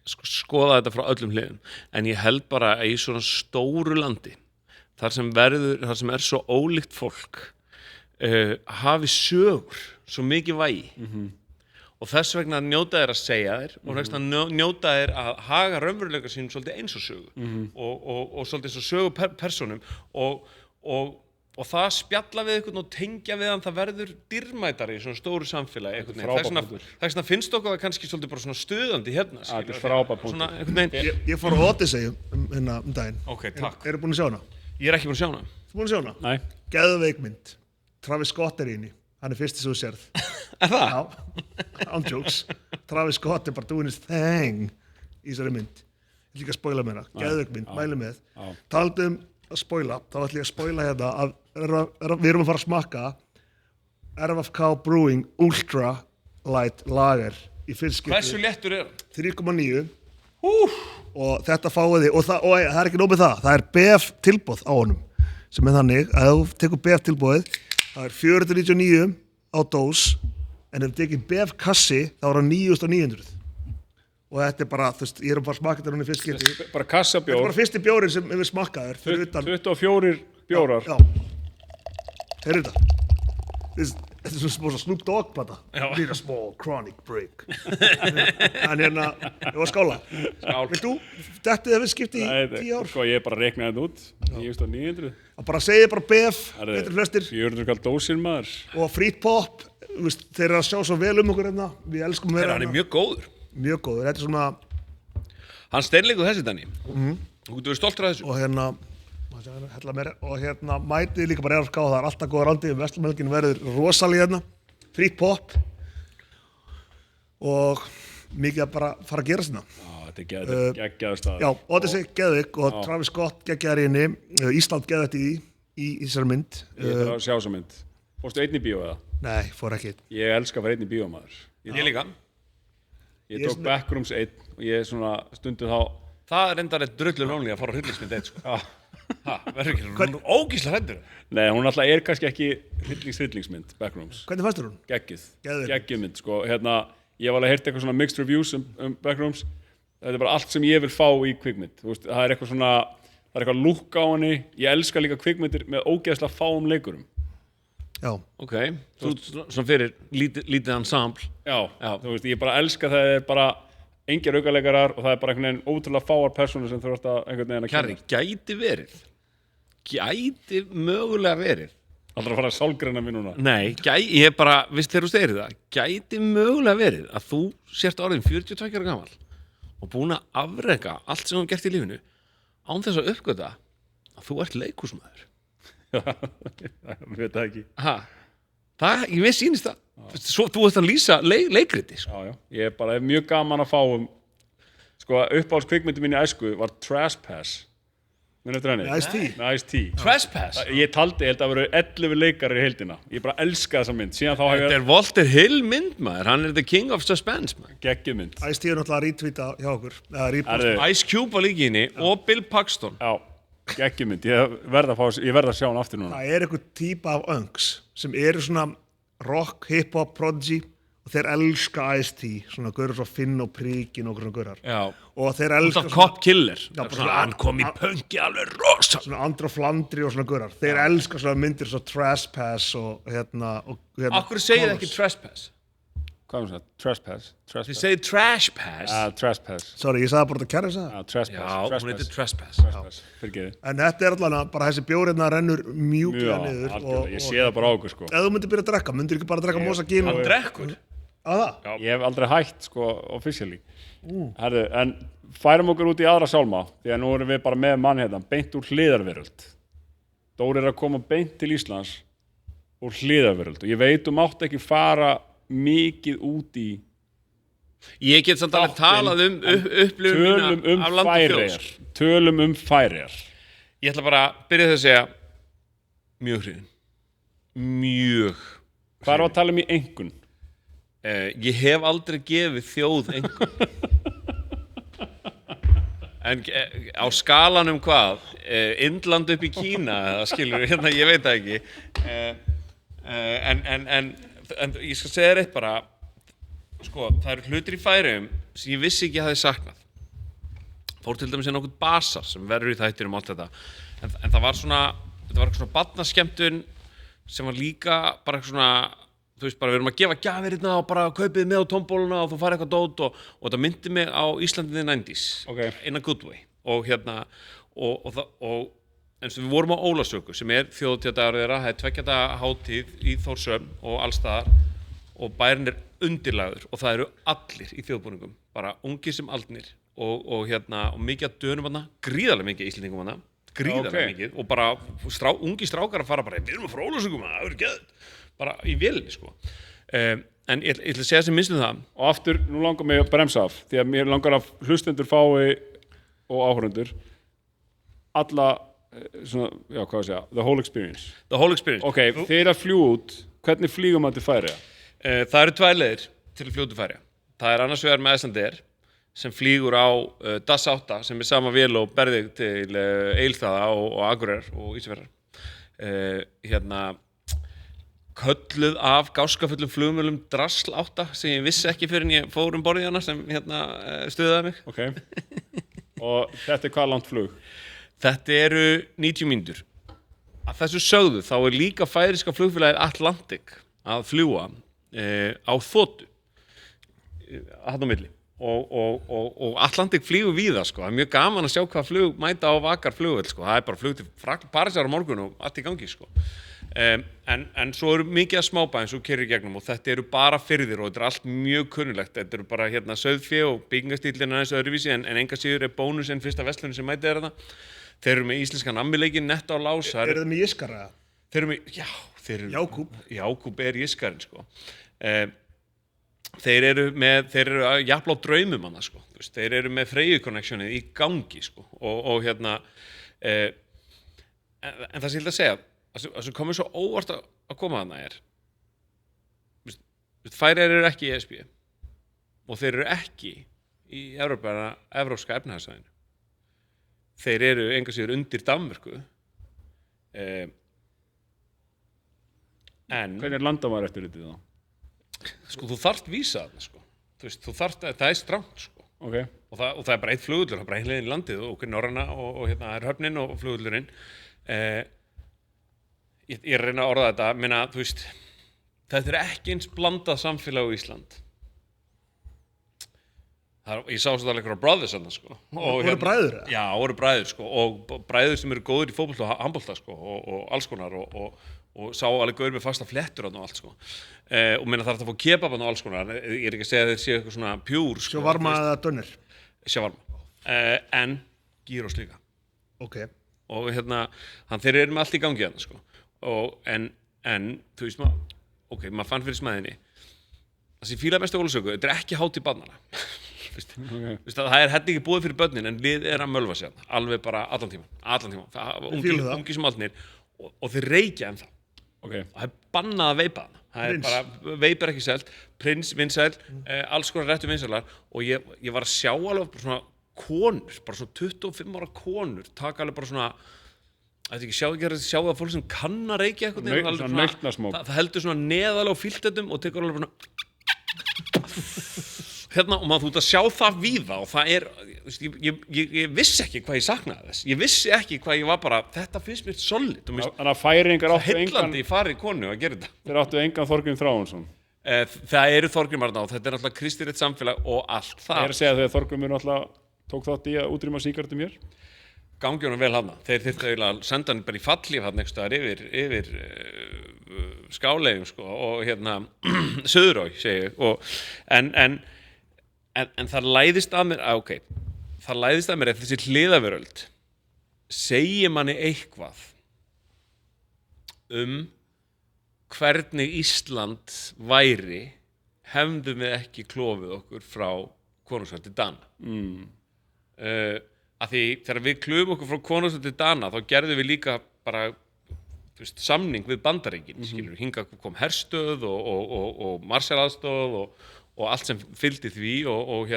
skoða þetta frá öllum hliðum, en ég held bara að í svona stóru landi, þar sem er svo ólíkt fólk, hafi sögur svo mikið vægi og þess vegna njóta þér að segja þér og þess vegna njóta þér að haga raunveruleika sínum svolítið eins og sögu og svolítið eins og sögu persónum og það spjalla við einhvern og tengja við hann, það verður dýrmætari í svona stóru samfélagi þess vegna finnst okkur það kannski svolítið bara svona stuðandi hérna þetta er frábær punktur. Ég fór á Odyssey daginn. Ok, takk. Eru búin að sjá hana? Ég er ekki búin að sjá hana. Þú búin að sjá hana? Nei. Geðveik mynd. Travis Scott er í henni. Hann er fyrsti sem þú sérð. Er það? Já, án jokes. Travis Scott er bara doing his thing í þessari mynd. Ég vil líka spoila með hana. Geðveik mynd, mæli með. Talandi að spoila, þá ætlum ég að spoila hérna að við erum að fara að smakka RFK Brewing Ultra Light Lager í fyrstskipti. Hversu léttur er hann? 3,9. Og þetta fáið þið, og það er ekki nóg með það er BF tilboð á honum sem er þannig að ef þú tekur BF tilboðið það er 499 á dós en ef þú tekur BF kassi þá er það 9.900 og þetta er bara, þú veist, ég er bara smakað þetta núna í fyrst skipti bara kassabjór þetta er bara fyrsti bjórin sem við smakkaður fyrir utan 24 bjórar já, heyrðu þetta þetta er svona Snoop Dogg plata. Need a small chronic break. En hérna, ég var skála. Skál. Vilt þú, þetta hefur skipt í 10 ár? Sko, ég bara reiknaði þetta út. 9.900. Að bara segja bara BF, betri flestir, 400 kall dósin maður. og Free Pop, þeir eru að sjá svo vel okkur hérna, við elskum Hann vera er mjög góður. mjög góður, þetta er svona, Hann steinleikur þessi, Danni. Þú getur verið stoltur af þessu. og hérna, hella meira, og hérna mætið líka bara og það er alltaf góða randi, Vestlumhelgin verður rosalega hérna, Free Pop, og mikið að bara fara að gera svona. Þetta er geggjaður stað. Já, Odyssey, Geðvik og Travis Scott geggjaður í henni, Ísland geðvægt í þessari mynd. Ég þarf að sjá þessa mynd. Fórstu einn í bíó eða? Nei, fór ekki. Ég elska að fara einn í bíó maður. Ég líka. Ég tók Backrooms einn og ég svona stundu þá. Það er endar eitt drullu lonely að fara á hryllingsmynd eitt, sko. Verður ekki ógísla hræddur. Nei, hún alltaf er kannski ekki hryllingsmynd, Backrooms. Hvernig fannst þér hún? Geggjuð. Geggjuð mynd, sko. Hérna, ég var alveg heyrt eitthvað svona mixed reviews Backrooms. Þetta er bara allt sem ég vil fá í kvikmynd. Þú veist, það er eitthvað svona, það er eitthvað lúkk á henni. Ég elska líka kvikmyndir með ógeðslega fáum leikurum. Já. Ok, þú svona fyrir lítið ensemble. Já, þú veist, ég bara elska það er bara engir aukaleikarar og það er bara einhvern veginn ótrúlega fáar personur sem þú ert að einhvern veginn að Kjarri, gæti mögulega verið. Allra að fara að sálgreina mér núna. Nei, ég er bara, veist þegar þú segir það, gæti mögulega verið að þú sért orðin 42 ára gamall og búin að afreka allt sem þú hefur gert í lífinu án þess að uppgöta að þú ert leikhúsmaður. Ég veit það ekki. Ég sýnist það. Svo, þú ert að lýsa leikriti. Sko. Já. Ég er mjög gaman að fá sko, uppáhalds kvikmyndi mín í æsku var Trespass. Minn eftir henni? Ice-T. Trespass? Ég taldi, held að vera 11 leikarar í heildina. Ég bara elska þessa mynd. Síðan þá hef Þetta er Walter Hill mynd, maður. Hann er the king of suspense, maður. Geggjuð mynd. Ice-T er náttúrulega að retweeta hjá okkur. Ice Cube var líka í henni og Bill Paxton. Já, geggjuð mynd. Ég verð að sjá hann aftur núna. Það er einhver típa af ungs sem eru svona rock, hip-hop, prodigy og þeir elska Ice-T, svona gaurur svo Finn og Príkin og svona gaurar. Já. Og þeir elska svona cop killer. Já, svona, hann kom í punki alveg rosa. Svona Andra Flandri og svona gaurar. Þeir elska svona myndir svo Trespass og hérna. Akkur segið ekki Trespass? Hvað það? Trespass? Þið segið Trashpass. Trespass. Sorry, ég sagði bara þetta kæra þess að. Trespass. Já, hún heitir Trespass. Fyrirgeðu. En þetta er allavega bara þessi bjórina rennur mjúklega niður. Algjörlega. Ég sé það bara á okkur, sko. Ef þú myndir byrja að drekka, myndir ekki bara að drekka mosa gin? Hann drekkur. Að það? Já. Ég hef aldrei hætt, sko, officially. Herðu, en færum okkur út í aðra sálma, því að nú erum við bara með mann hérna, beint úr Hliðarveröld. Dóri er að koma beint til Íslands úr Hliðarveröld og ég veit mátt ekki fara mikið út í Ég get samt alveg talað upplifun mína af land og þjóð. Tölum Færeyjar. Ég ætla bara að byrja það að segja mjög hrifin. Mjög. Hvað er að tala í einkunn? Ég hef aldrei gefið þjóð einhvern. En á skalanum hvað? Indland upp í Kína, það skilur við, hérna, ég veit það ekki. En ég skal segja þér eitt bara, sko, það eru hlutir í Færeyjum sem ég vissi ekki að ég hefði saknað. Fór til dæmis nokkuð basar sem verður í þættinum allt þetta. En það var svona, þetta var eitthvað svona barnaskemmtun sem var líka bara eitthvað svona, þú veist bara, við erum að gefa gjafir hérna og bara kaupið með á tombóluna og þú farið eitthvað dót og þetta myndi mig á Íslandi 90s, in a good way. Og hérna, eins og við vorum á Ólafsvöku sem er þjóðhátíðardagur þeirra, það er 2 daga hátíð í Þórshöfn og allstaðar og bærinn er undirlagður og það eru allir í þjóðbúningum, bara ungir sem aldnir og mikið að dönum hana, gríðarlega mikið Íslendingum hana, gríðarlega mikið og bara ungi strákar að fara bara, við erum að frá Ólafsvöku maður, það verður geðvægt. Bara í vélinni, sko. En ég ætla að segja sem minnst það. Og aftur, nú langar mig að bremsa af, því að mér langar að hlustendur fái og áhorfendur alla, svona, já, hvað að segja, the whole experience. The whole experience. Ok, þeir að fljúa út, hvernig flýgum maður til Færeyja? Það eru 2 leiðir til að fljúga til Færeyja. Það er annars vegar með Icelandair sem flýgur á DAS 8 sem er sama vél og berðið til Egilsstaða og Akureyrar og Ísafjarðar. Kölluð af gáskafullum flugmölum Drasl 8 sem ég vissi ekki fyrir en ég fór borðið hana sem stuðaði mig. Ok. Og þetta er hvað langt flug? Þetta eru 90 mínútur. Að þessu sögðu þá er líka færeyska flugfélagið Atlantic að fljúga á þotu hann á milli og Atlantic flýgur víða sko. Það er mjög gaman að sjá hvað flug mæta á vakar flugvöll sko. Það er bara flug til Parísar á morgun og allt í gangi sko. En svo eru mikið að smábæðin svo keyrir í gegnum og þetta eru bara firðir og þetta er allt mjög kunnulegt. Þetta eru bara sauðfé og byggingastíllinn aðeins öðruvísi en enga síður er bónusinn fyrsta verslunin sem mæti þarna. Þeir eru með íslenskan nammileikin Netto á Lás. Eru þeir með Jiskara? Þeir eru með, Jákúb er Jiskarinn sko. Þeir eru jafnvel á draumum hana sko. Þeir eru með Freyju connectionið í gangi sko. En það sem ég vil að segja það sem komið svo óvart að koma þarna Færeyjar eru ekki í ESB og þeir eru ekki í evrópska efnahagssvæðinu. Þeir eru enga síður undir Danmörku en Hvernig er landamæraeftirlitið þá? Sko, þú þarft vísa þarna sko. Það er strangt sko. Okay. Og það er bara eitt flugullur, það er bara ein leið í landið og Norræna og hérna er höfnin og flugullurinn. Ég er að reyna að orða þetta, minna, þetta er ekki eins blandað samfélag á Ísland. Ég sá svo það einhverja bræður sann sko. Voru bræður? Já, voru bræður sko og bræður sem eru góðir í fótbolta og handbolta sko og alls konar og sá alveg gaur með fasta flettur og allt sko. Og minna það að fá kebaban og alls konar. Ég er ekki að segja að þeir séu eitthvað svona pjúr sko. Sjávarma eða dönnir? Sjávarma. En gírós líka. Ok. Og þeir eru með allt í gangi hérna sko. En maður fann fyrir smæðinni. Það sem fíla bestu Ólasöku, þetta er ekki hátíð barnanna. Okay. Það er hellingi búið fyrir börnin en við erum að mölva sér alveg bara allan tíma ungi sem aldnir og þeir reykja það okay. Og það er bannað að veipa það er bara, veip er ekki selt prins, vinsæl, alls konar réttu vinsælar og ég var að sjá alveg bara svona konur, bara svona 25 ára konur taka alveg bara svona sjá það fólk sem kann að reykja eitthvað það heldur svona neðalega á filtetum og tekur alveg svona og maður þú ert að sjá það víða og það ég vissi ekki hvað ég saknaði þess ég vissi ekki hvað ég var bara þetta finnst mér solid Þannig að Færeyingar áttu heillandi í fari konu að gera þetta Þeir áttu engan Þorgrím Þráinsson Það eru Þorgrímar og þetta er náttúrulega kristilegt samfélag og allt það Ég er að segja þegar Þorgrímur náttúrulega tók þátt í að útrýma sígarettum hér gangi honum vel hana þeir þyrftu eiginlega að senda hann bara í fallíf hann einhvers staðar yfir skálegum sko og Suðuráy segi ég en það læðist að mér það læðist að mér eftir þessi hliðaveröld segir manni eitthvað hvernig Ísland væri hefðum við ekki klofið okkur frá konungsveldi Dana að því þegar við klufum okkur frá konungsveldi Dana þá gerðum við líka bara samning við Bandaríkin hingað kom herstöð og Marshall-aðstoð og allt sem fylgdi því og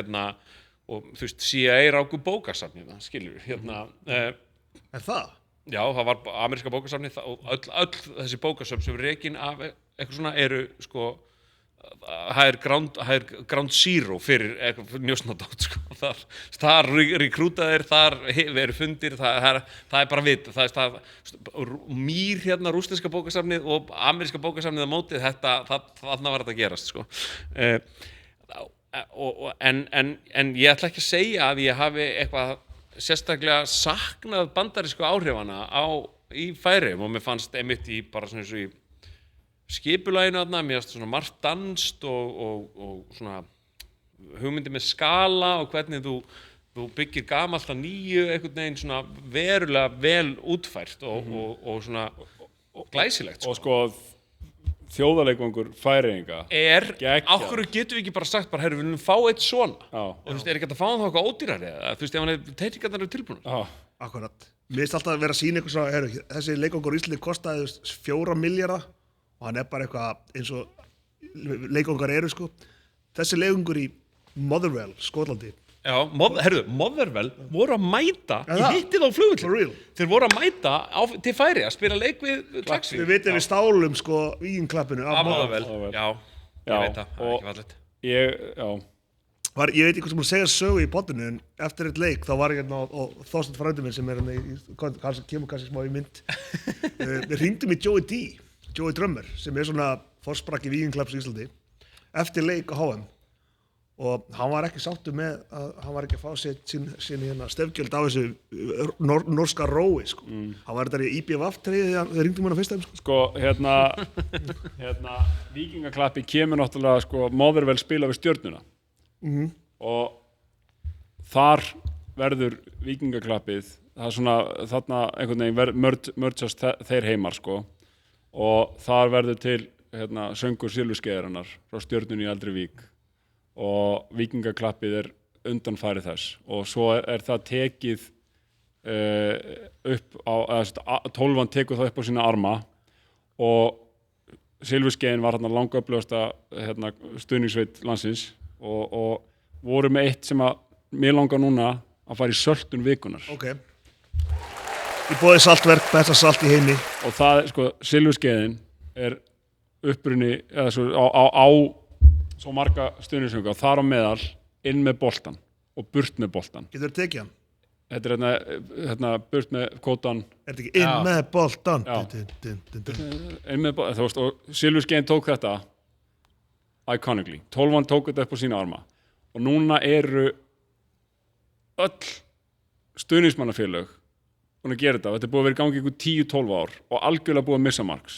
CIA ráku bókasafnið skilur Er það? Já, það var ameríska bókasafnið og öll þessi bókasafn sem rekin af eitthvað svona eru sko það er ground zero fyrir eitthvað njósnadót sko. þar rekrútaðir, þar eru fundir, það er bara vit mýr rússneska bókasafnið og ameríska bókasafnið á mótið þarna var þetta að gerast sko. En ég ætla ekki að segja að ég hafi eitthvað sérstaklega saknað bandarísku áhrifana í Færeyjum og mér fannst einmitt í bara svona eins og í skipulaginu þarna, mér fannst svona margt danst og svona hugmyndi með skala og hvernig þú byggir gamalt að nýju einhvern veginn svona verulega vel útfært og svona glæsilegt og sko þjóðarleikvangur Færeyinga á hverju getum við ekki bara sagt bara, við viljum fá eitt svona og er ekki hægt að fá hann þá eitthvað ódýrari ef hann teitingarnar eru tilbúnar Akkurat, mér finnst alltaf að vera að sýna eitthvað svo þessi leikvangur í Íslandi kostaði 4 milljarða og hann er bara eitthvað eins og leikvangar eru sko þessi leikvangur í Motherwell, Skotlandi Motherwell voru að mæta ég hitti þá á flugvöllum þeir voru að mæta til Færeyja að spila leik við Klagsvík Við vitum við stálum sko víginklappinu af Motherwell Já, ég veit það er ekki fallegt Ég veit ekki hvað sem að segja sögu í poddinu en eftir eitt leik þá var ég og Þorsteinn frændi minn sem er kemur kannski smá í mynd við hringdum í Joey Drummer sem er svona forsprakki Víkingaklapps Íslandi eftir leik á HM og hann var ekki sáttur með að hann var ekki að fá sín stefgjöld á þessu norska rói sko. Hann var þetta í IBVF-treyði þegar þeir ringdu mér á fyrsta sko. Víkingaklappi kemur náttúrulega sko, Motherwell spila við Stjörnuna og þar verður Víkingaklappið það er svona þarna einhvern veginn mördsast þeir heimar sko og þar verður til söngur Silfurskeiðarinnar frá Stjörnunni í Eldri Vík og Víkingaklappið undanfæri þess og svo það tekið upp á 12 tekur það upp á sína arma og Silfurskeiðin var langöflugasta stuðningssveit landsins og voru með eitt sem að mér langar núna að fara í söltun vikunar. Ok. Í boði saltverk, besta salt í heimi. Og það, sko, Silfurskeiðin upprunni, eða svo á svo marga stuðningssönga, þar á meðal inn með boltan og burt með boltan. Getur þið tekið hann? Þetta burt með kótan. Þetta ekki inn með boltan? Inn með boltan, þú veist, og Silfurskeiðin tók þetta iconically. 12 tók þetta upp á sína arma. Og núna eru öll stuðningsmannafélög búin að gera þetta. Þetta búið að vera í gangi ykkur 10-12 ár og algjörlega búið að missa marks.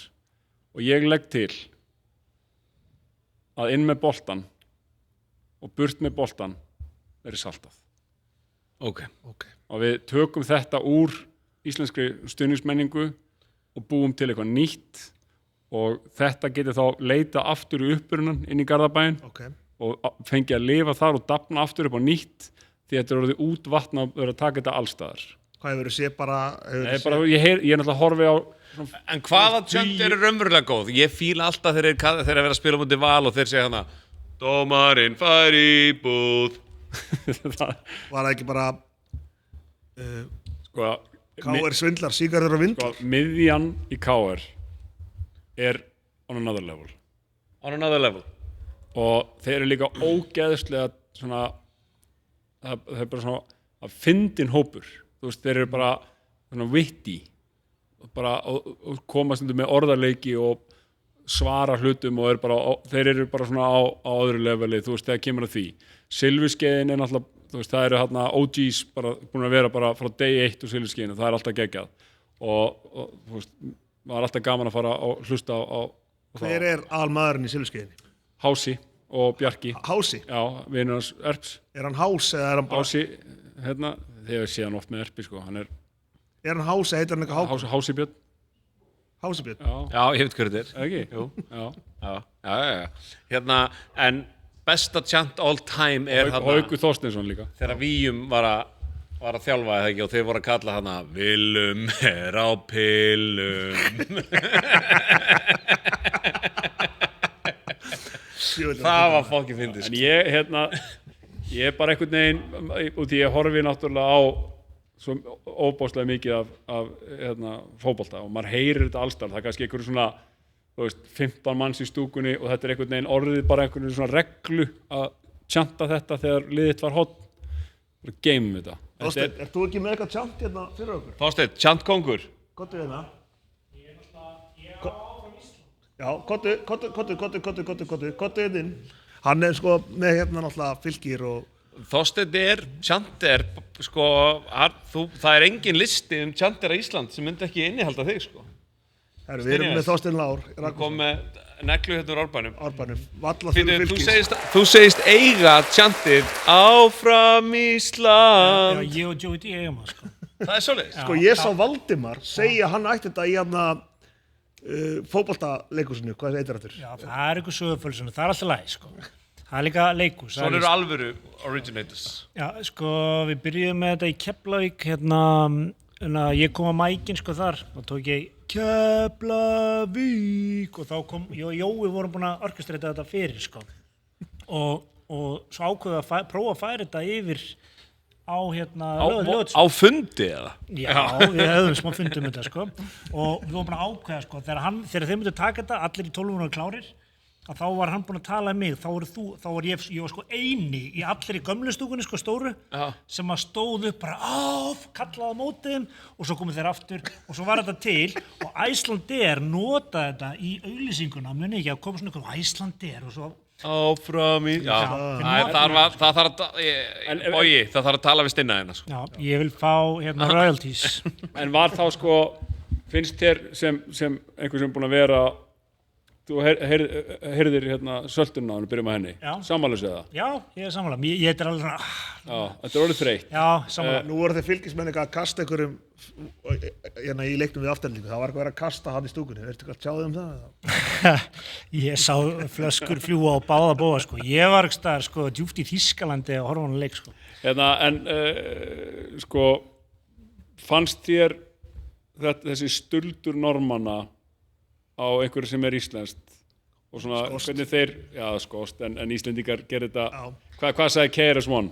Og ég legg til að inn með boltan og burt með boltan verið saltað. Ok. Og við tökum þetta úr íslenskri stuðningsmenningu og búum til eitthvað nýtt og þetta getur þá leita aftur í upprunan inn í Garðabæinn og fengi að lifa þar og dafna aftur upp á nýtt því þetta orðið útvatna og verið að taka þetta allstaðar. Hvað hefur þið séð bara? Ég er náttúrulega horfi á... En hvaða tjönd eru raunverulega góð? Ég fíla alltaf þegar þeir vera að spila mútið Val og þeir segja hana Dómarinn fær í búð. Var það ekki bara KR svindlar, sígarettur og vindlar? Miðjan í KR on another level. On another level. Og þeir eru líka ógeðslega svona það er bara svona að fyndin hópur. Þú veist, þeir eru bara svona witty og koma stundum með orðarleiki og svara hlutum og þeir eru bara svona á öðru leveli, þú veist, þegar kemur að því. Silfurskeiðin náttúrulega, þú veist, það eru hérna OGs bara búin að vera bara frá day 1 úr Silfurskeiðinu, það alltaf geggjað og þú veist, maður alltaf gaman að fara og hlusta á Hver almaðurinn í Silfurskeiðinni? Hási og Bjarki. Hási? Já, vinur hans Erps. Hann Hás eða hann bara... Hási, þegar sé hann oft með Erpi, sko, hann hann Hási, heitir hann eitthvað Hákon? Hási Björn. Hási Björn? Já, ég veit hverju þetta Ekki? Jú. Já. En besta chant all time Haukur Þorsteinsson líka. Þegar Víum var að þjálfa eða ekki og þeir voru að kalla hana Willum á pillum. Það var fokkið fyndið. En ég er bara einhvern veginn út í ég horfi náttúrulega á svo óbáslega mikið af fótbolta og maður heyrir þetta allstar. Það er kannski einhverju svona, þú veist, 15 manns í stúkunni og þetta er einhvern veginn orðið bara einhvern svona reglu að tjanta þetta þegar liðitt var hot. Bara geymum þetta. Þorsteinn, ert þú ekki með eitthvað tjant hérna fyrir okkur? Þorsteinn, tjantkongur. Kottu hérna. Já, kottu inn. Hann sko með hérna náttúrulega Fylkir og... Þorsteinn tjant sko, það er engin listi tjantir á Ísland sem myndi ekki innihalda þig, sko. Herru, við erum með Þorsteinn Lár. Hann kom með neglu hérna úr Árbænum. Valla fyrir Fylkis. Þú segist eiga tjantið Áfram Ísland. Já, ég og Joey D eigum það, sko. Það er svoleiðis. Sko, ég sá Valdimar segja hann ætti þetta í hérna fótboltaleikusinu, hvað heitir þetta? Já, það er eitthvað sögufölsinu, það er alltaf læg, sko. Það er líka leikus. Svona eru alvöru originators. Já, sko, við byrjuðum með þetta í Keflavík, ég kom að mækin, sko, þar, og tók ég Keflavík og þá kom, ég og Jói vorum búin að orkestrita þetta fyrir, sko. Og svo ákveðu að prófa að færa þetta yfir á á fundi eða? Já, við höfum smá fundum þetta, sko. Og við vorum búin að ákveða, sko, þegar þeir myndu taka þetta, allir í 12 klárir, að þá var hann búinn að tala um mig, þá var ég var sko eini í allir í gömlu stúkunni sko stóru sem að stóð upp bara kallaði á móti þeim og svo komu þeir aftur og svo var þetta til og Icelandair notaði þetta í auglýsinguna, muni ekki að koma svona ykkur Icelandair og svo áfram í það þarf að tala við Stinna hérna sko. Já, ég vil fá royalties. En var þá sko, finnst þér sem einhver sem búinn að vera, þú heyrðir söltunna og byrjum að henni, sammálaus eða? Já, ég er sammála, ég er alveg svona Já, þetta er orðið þreytt. Já, sammála. Nú voru þeir fylgismenn að kasta einhverjum í leiknum við afturlíku, það var eitthvað að kasta hann í stúkunni, ertu eitthvað að tjáði það? Ég sá flöskur fljúa á báða bóa sko, ég var ekki staðar sko djúpt í Þýskalandi að horfa á hann leik sko. Sko, fannst þér þessi stuldur normanna á einhverju sem er íslenskt og svona Skost. hvernig þeir, skost, en Íslendingar gerir þetta, hvað sagði KRS-One?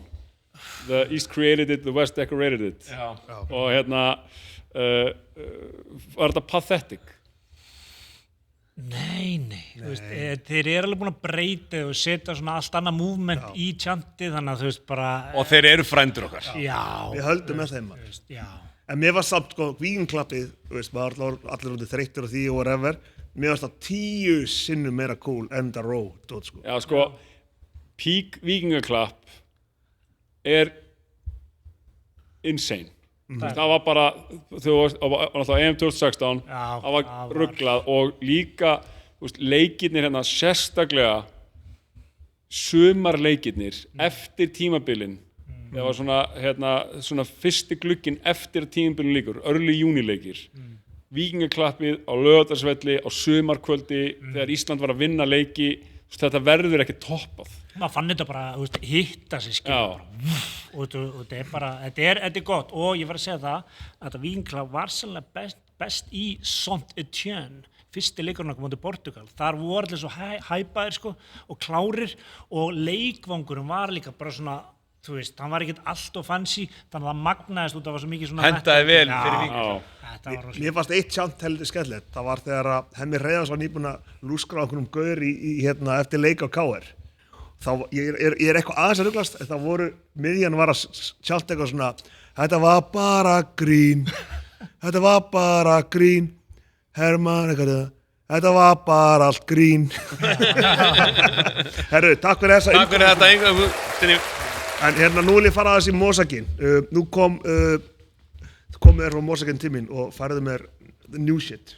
The East created it, the West decorated it. Já. Og var þetta pathetic? Nei, þú veist, þeir eru alveg búin að breyta og setja svona allt annað movement í tjantið, þannig að þú veist bara og þeir eru frændur okkar Við höldum með þeim Já. En mér var samt sko víkinklappið, maður allir út þreyttur á því og whatever, mér varst það 10 sinnum meira cool en það Row dót sko. Já, sko, peak víkingaklapp er insane. Það var bara, þegar það var náttúrulega EM 2016, það var rugglað og líka, þú veist, leikirnir hérna sérstaklega sumarleikirnir eftir tímabilin. Það var svona fyrsti glugginn eftir að tímabilin líkur, early júnileikir. Víkingaklappið á Laugardalsvelli á sumarkvöldi þegar Ísland var að vinna leiki, þetta verður ekki toppað. Maður fann þetta bara, þú veist, hitta sig skilur og þetta er bara, þetta er gott og ég var að segja það að þetta Víkingaklapp var sannlega best í Saint-Étienne, fyrsti leikurinn okkur móti Portugal. Þar voru allir svo hæpaðir sko og klárir og leikvangurinn var líka bara svona, þú veist, hann var ekkert allt of fancy, þannig að það magnaðist út, það var svo mikið svona hendaði vel fyrir Víkingaklapp. Mér fannst eitt tjant heldur skemmtilegt, það var þegar að Hemmi Hreiðars var nýbúinn að lúskra á einhverjum gaur í eftir leik á KR. Þá, ég er eitthvað aðeins að ruglast, það voru, miðjan var að tjálta eitthvað svona, þetta var bara grín, Hermann, þetta var bara allt grín. Herru, takk fyrir þessa. Takk fyrir þetta, En nú vil ég fara aðeins í Mosaginn. Nú komið þér frá Mosaginn til mín og færðu mér the new shit.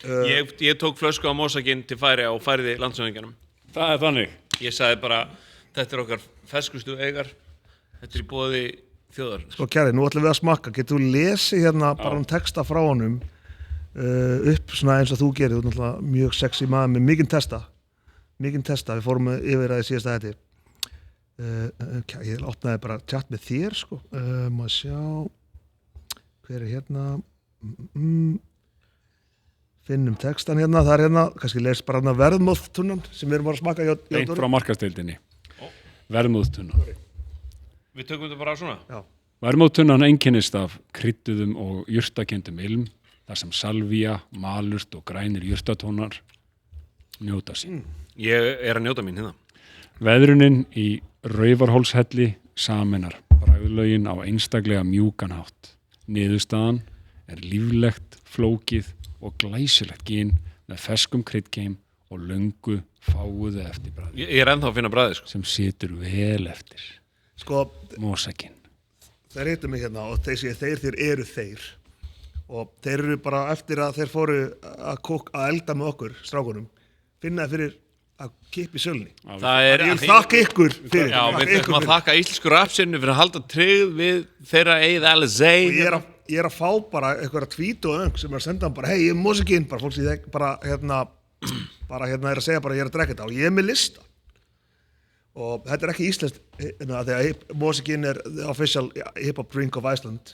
Ég tók flösku á Mosaginn til Færeyja og færði landshöfðingjanum. Það er þannig. Ég sagði bara, þetta er okkar ferskustu eigar, þetta er í boði þjóðar. Sko kæri, nú ætlum við að smakka. Getur þú lesið bara texta frá honum upp svona eins og þú gerir, þú er náttúrulega mjög sexy maður með mikinn testa, við fórum yfir að síðasta þetta. Ég opnaði bara chat með þér sko, maður sjá, hver er hérna, finnum textan hérna, það er kannski leist bara verðmóðtunnan sem við erum bara að smaka Beint frá markaðsdeildinni, verðmóðtunnan. Við tökum þetta bara á svona? Já. Verðmóðtunnan einkennist af krydduðum og jurtakenndum ilm, þar sem salvía, malurt og grænir jurtatónar njóta sín. Ég er að njóta mín hérna. Veðrunin í Raufarhólshelli sameinar bragðlögin á einstaklega mjúkan hátt. Niðurstaðan er líflegt, flókið og glæsilegt gin með ferskum kryddkeim og löngu fáuðu eftirbragði. Ég er ennþá að finna bragðið sko. Sem situr vel eftir. Sko, Mosaginn. Þeir hittu mig hérna og þeir eru þeir. Og þeir eru bara eftir að þeir fóru að elda með okkur, strákunum, finnaði fyrir að kippa í sölunni. Ég vil þakka ykkur fyrir. Já, við þurfum að þakka íslensku rapsinu fyrir að halda tryggð við þeirra eigið LSA. Ég er að fá bara einhverja tweet og öng sem er að senda hann bara, hei, ég er Mosaginn, bara fólk sem ég bara er að segja bara ég er að drekka þetta og ég er með lista. Og þetta er ekki íslenskt, þegar Mosaginn er the official hip-hop drink of Iceland.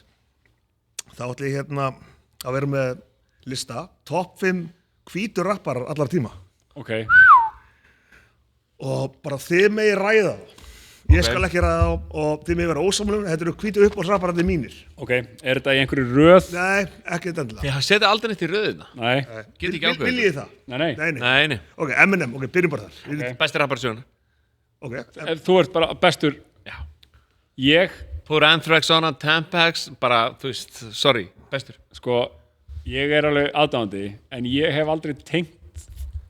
Þá ætla ég að vera með lista, top 5 hvítur rapparar allar tíma. Ok. Og bara þið megi ræða það. Ég skal ekki ræða þá og þið mig vera ósamlum, þetta eru hvítu uppáhaldsrappararnir mínir. Ok, er þetta í einhverju röð? Nei, ekki þetta endilega. Þið setja aldrei neitt í röðina. Nei. Get ekki ákveðið. Viljið þið það? Nei. Nei. Ok, Eminem, ok, byrjum bara þar. Besti rappar söguna. Ok, Ef þú ert bara bestur. Já. Ég, Put Anthrax on a Tampax, bara, þú veist, sorry, bestur. sko, ég er alveg aðdáðandi, en ég hef aldrei tengt,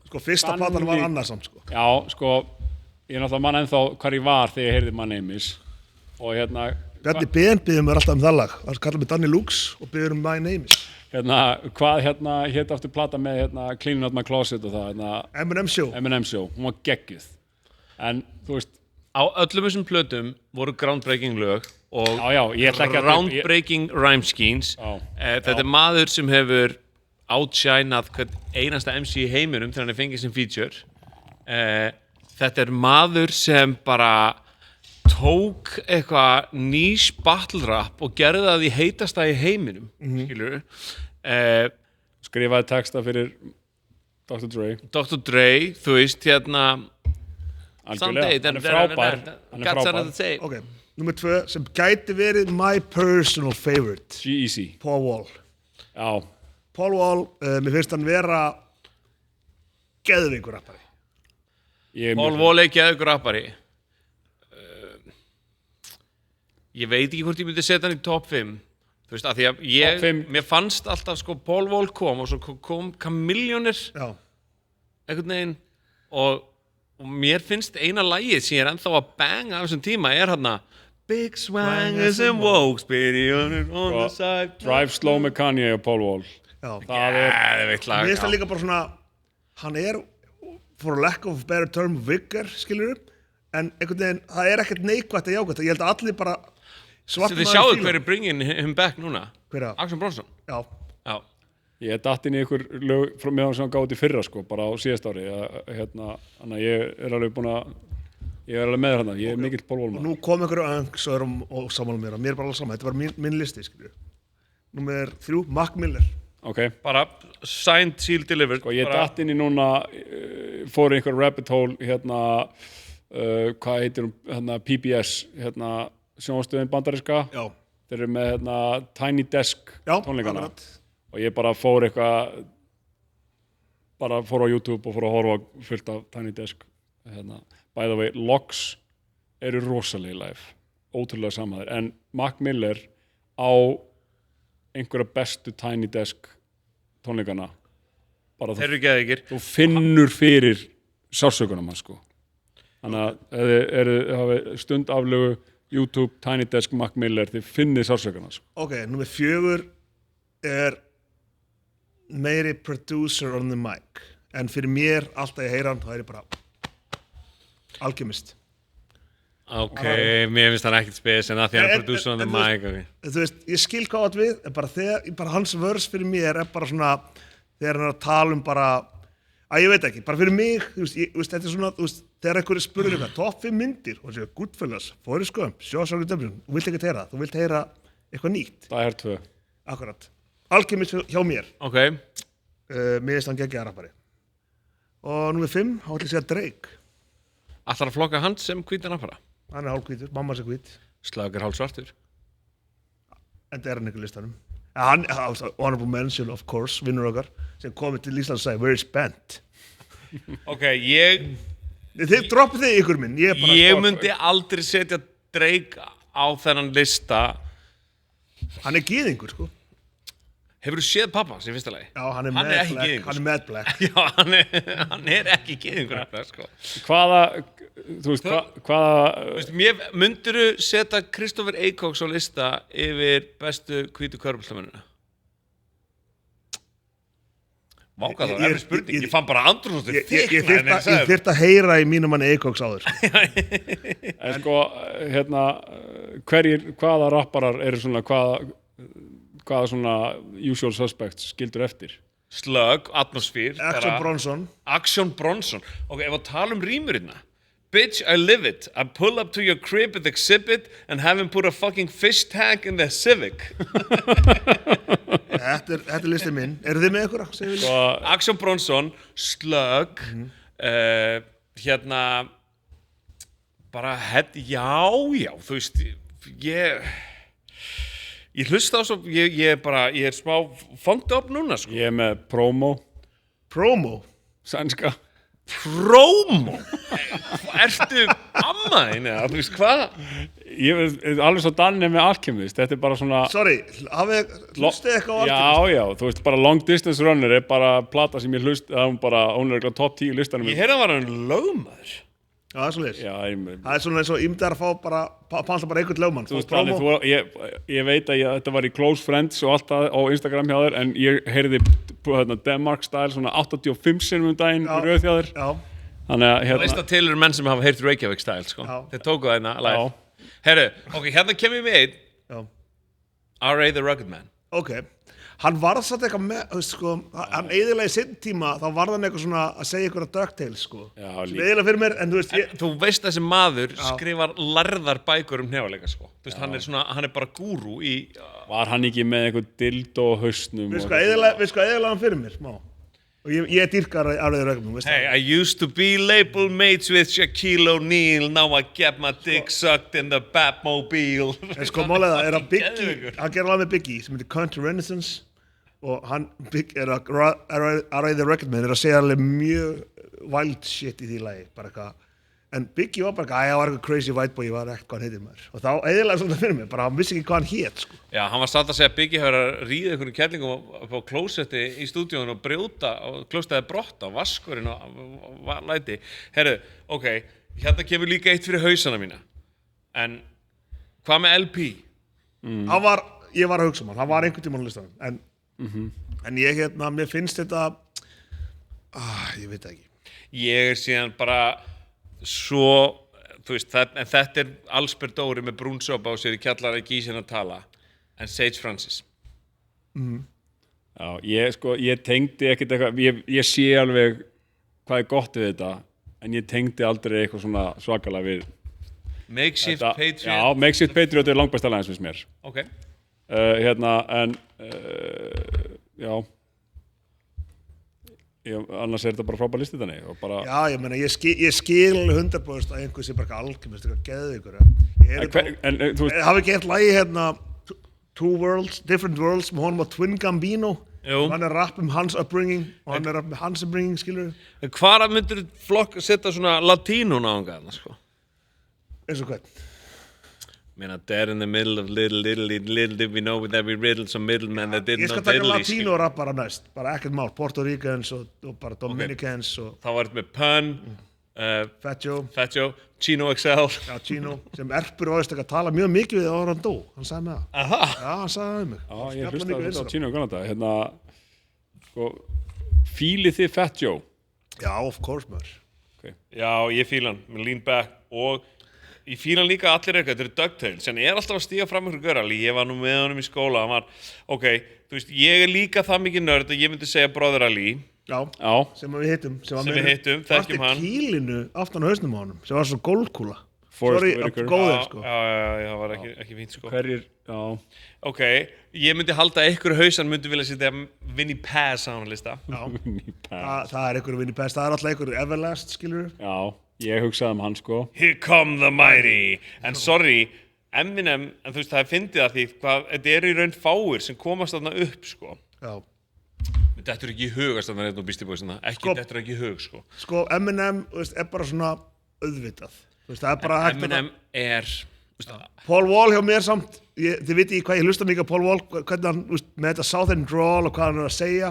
sko, fyrsta platan var annars samt, sko. já, sko, ég er náttúrulega mann ennþá hvar ég var þegar ég heyrði My Name Is. Og hérna, Bjarni BN byggði mér alltaf það lag. Það kallar mig Danny Lux og byggður My Name Is. hvað hét aftur plata með Cleaning Out My Closet og það, Eminem Show. Eminem Show, hún var geggjuð. En, þú veist, Á öllum þessum plötum voru groundbreaking lög og já, ég ætla ekki að... groundbreaking rhyme schemes. Já. Þetta er maður sem hefur outshinað hvern einasta MC í heiminum þegar hann er fengið sem feature. Þetta er maður sem bara tók eitthvað nýs battle rap og gerði það í heitasta í heiminum, skilur. Skrifaði texta fyrir Dr. Dre. Dr. Dre, þú veist, hérna... Algjörlega, hann er frábær. Ok, nummer 2 sem gæti verið my personal favorite. G-Eazy. Paul Wall. Já. Paul Wall, mér finnst hann vera geðveikur rappari. Paul Wall er geðveikur rappari. Ég veit ekki hvort ég myndi setja hann í top 5. Þú veist, af því að mér fannst alltaf, sko, Paul Wall kom og svo kom Chameleoner. Já. Einhvern veginn og mér finnst eina lagið sem ég er ennþá að banga af þessum tíma er hérna Big Swangers and Wokes Baby on the side Drive Slow með Kanye og Paul Wall. Já. Það geðveikt lag. Mér finnst það líka bara svona, hann er, for a lack of a better term, viggar, skilur en einhvern veginn, það er ekkert neikvætt að jákvætt. Ég held að allir bara svartum Þið sjáu hver er bringing him back núna? Hver er það? Action Bronson. Já. Ég datt inn í ykkur lög frá meðan sem hann gáði í fyrra, sko, bara á síðast ári. Þannig að ég er alveg búin að, ég er alveg með hérna, ég er mikill Paul Wall. Og nú kom einhverju öngsöður og saman mér, og mér er bara alveg saman, þetta var mín listi, skilur. Númer 3, Mac Miller. Ok. Bara signed, sealed, delivered. Og ég datt inn í núna, fór í einhver rabbit hole, hvað heitir hún, PBS, sjónvarpsstöðin bandaríska. Já. Þeir eru með Tiny Desk tónleikana. Akkurat. Og ég bara fór á YouTube og fór að horfa fullt af Tiny Desk. By the way, Logs eru rosalega live, ótrúlega samaður. En Mac Miller á einhverja bestu Tiny Desk tónleikana. Þeir eru geðveikir. Þú finnur fyrir sársökunum hans, sko. Þannig að ef þið hafið stund aflögu YouTube, Tiny Desk, Mac Miller, þið finnir sársökunum hans. Ok, númer 4 er meiri producer on the mic en fyrir mér, alltaf ég heyra hann þá er ég bara Alchemist. Ok, mér finnst hann ekkert spes en að því hann er producer on the mic. Þú veist, ég skil hvað átt við en bara hans vers fyrir mér er bara svona þegar hann er að tala bara ég veit ekki, bara fyrir mig þú veist, þetta er svona, þú veist, þegar einhverju spurður eitthvað top 5 myndir og séu Goodfellas, Forrest Gump, Shawshank Redemption, þú vilt ekki heyra það, þú vilt heyra eitthvað nýtt. Það er 2. Akkurat. Alchemist hjá mér. Ok. Mér finnst hann geggjaður rappari. Og númer 5, þá ætla ég að segja Drake. Ætlar að flokka hann sem hvítan rappara? Hann er hálfhvítur, mamma er hvít. Slug er hálfsvartur. En það er hann ykkur listanum. Hann, honorable mention of course, vinnur okkar, sem komið til Ísland og sagði, where is Bent? Ok, Þið droppið þið ykkur minn. Ég myndi aldrei setja Drake á þennan lista. Hann er gyðingur, sko. Hefur þú séð pappa sem fyrsta lagi? Já, hann er mad black. Já, hann er ekki gyðingur, sko. Hvaða, þú veist, Myndirðu setja Christopher Acox á lista yfir bestu hvítu körfuboltamennina? Vá, hvað það er spurning, ég fann bara andrúmsloftið þykna. Ég þyrfti að heyra í mínum manni Acox áður. En sko, hvaða rapparar eru svona, hvaða svona usual suspects skildur eftir? Slug, Atmosphere. Action Bronson. Ok, ef að tala rýmurina. Bitch, I live it. I pull up to your crib with exhibit and have him put a fucking fish tank in the Civic. Þetta er listið minn. Eru þið með ykkur? Action Bronson, Slug, bara já, þú veist ég hlusta á svo ég er smá fanged up núna sko. Ég er með promo sænska Promo? Ertu ammaðin eða, þú veist hvað? Ég er alveg svo Danni með Alchemist. Þetta er bara svona Sorry, hlustið eitthvað á Já, þú veist, bara Long Distance Runner er bara plata sem ég hlust hún er eitthvað top 10 listanum Ég heyrði að var hann lögmaður Já, það er svo leys Já, Það er svona eins og ímdar að fá bara panta bara einhvern lögmann Þú veist, Danni, ég veit að þetta var í Close Friends og allt það á Instagram hjá þér en ég heyrði Denmark style svona 85 sinnum daginn í röð hjá þér Þannig að Þú veist að til eru menn sem hafa heyrt Reykjavík style sko. Þeir tóku það live Herru, ok, hérna kemur við einn R.A. the Rugged Man Ok, hann varð satt eitthvað með, þú veist sko, hann eiginlega í sinn tíma, þá varð hann eitthvað svona að segja eitthvað DuckTales sko. Sem eiginlega fyrir mér, en þú veist Þú veist að þessi maður skrifar lærðar bækur hnefaleika sko. Þú veist, hann er bara gúrú í Var hann ekki með eitthvað dildo á hausnum Við sko eiginlega hann fyrir mér, smá Og ég dýrkar R.A. the Rugged Man, veist Hey, I used to be label mates with Shaquille O'Neal Now I get my dick sucked in the Batmobile En sko málega það er að Biggie, hann gerir lag með Biggie sem heitir Country Renaissance og hann R.A. the Rugged Man er að segja alveg mjög wild shit í því lagi, bara eitthvað en Biggie var bara eitthvað, ég var eitthvað crazy white boy, ég var ekkert hvað hann heitir maður og þá eiginlega svona fyrir mig, bara hann vissi ekki hvað hann hét sko. Já, hann var satt að segja að Biggie hefur að ríða einhvern kellingum upp á klósetti í stúdíónu og brjóta og klósettaði brotta á vaskurinn og læti Herru, ok, hérna kemur líka eitt fyrir hausana mína en hvað með LP? Ég var að hugsa hann var einhvern tímann á listanum en ég mér finnst þetta ég veit ekki Ég er síðan bara svo, þú veist, en þetta er Allsber Dóri með brúnsopa á sér í kjallara í Gísina að tala en Sage Francis Já, ég tengdi ekkert eitthvað ég sé alveg hvað er gott við þetta en ég tengdi aldrei eitthvað svona svakalega við Makeshift Patriot Já, Makeshift Patriot er langbæsta lagins finnst mér Ok já annars er þetta bara frábær listi þannig og bara Já, ég meina, ég skil 100% að einhver sé bara alkemist, eitthvað geðveikur hafi ekki eitt lagi Two Worlds, Different Worlds með honum á Twin Gambino hann er rapp hans upbringing og hann er rapp hans upbringing, skilur En hvar myndir flokk setja svona latínuna á hann sko? Eins og hvern Meina, there in the middle of little did we know with every riddle some middleman that didn't Ég skal taka latínó-rapp bara næst, bara ekkert mál, Puerto Ricans og bara Dominicans og Þá var þetta með Pun, Fat Joe, Chino XL Já, Chino, sem Erpur áðist ekki að tala mjög mikið við áður hann dó, hann sagði með það Aha. Já, hann sagði það um mig Já, ég hlustaði á Chino Ganada sko, fílið þið Fat Joe? Já, of course maður Já, ég fíla hann, með lean back og ég fíla hann líka allir eitthvað, þetta eru DuckTales en ég er alltaf að stíga fram ykkur görali, ég var nú með honum í skóla, hann var, ok, þú veist, ég er líka það mikið nörd að ég myndi segja Brother Ali Já, sem við hittum þekkjum hann kýlinu aftan á hausnum á honum, sem var svo góldkúla Forrest Sorry, Whitaker Já, það var ekki fínt sko Hverjir, já Ok, ég myndi halda að ykkur hausan myndi vilja setja Vinnie Paz á hann lista Það er einhverju Vinnie Paz, það er alltaf einhverju Everlast, skilur Já, ég hugsaði hann sko Here come the mighty En sorry, Eminem en þú veist, það er fyndið að því þetta eru í raun fáir sem komast þarna upp sko Já Þetta er ekki í hug að standa hérna og Beastie Boys ekki, þetta er ekki í hug sko Sko, Eminem, veist, er bara svona auðvitað Veist, það er bara Eminem er Paul Wall hjá mér samt þið viti hvað ég hlusta mikið á Paul Wall hvernig hann, með þetta Southern drawl og hvað hann er að segja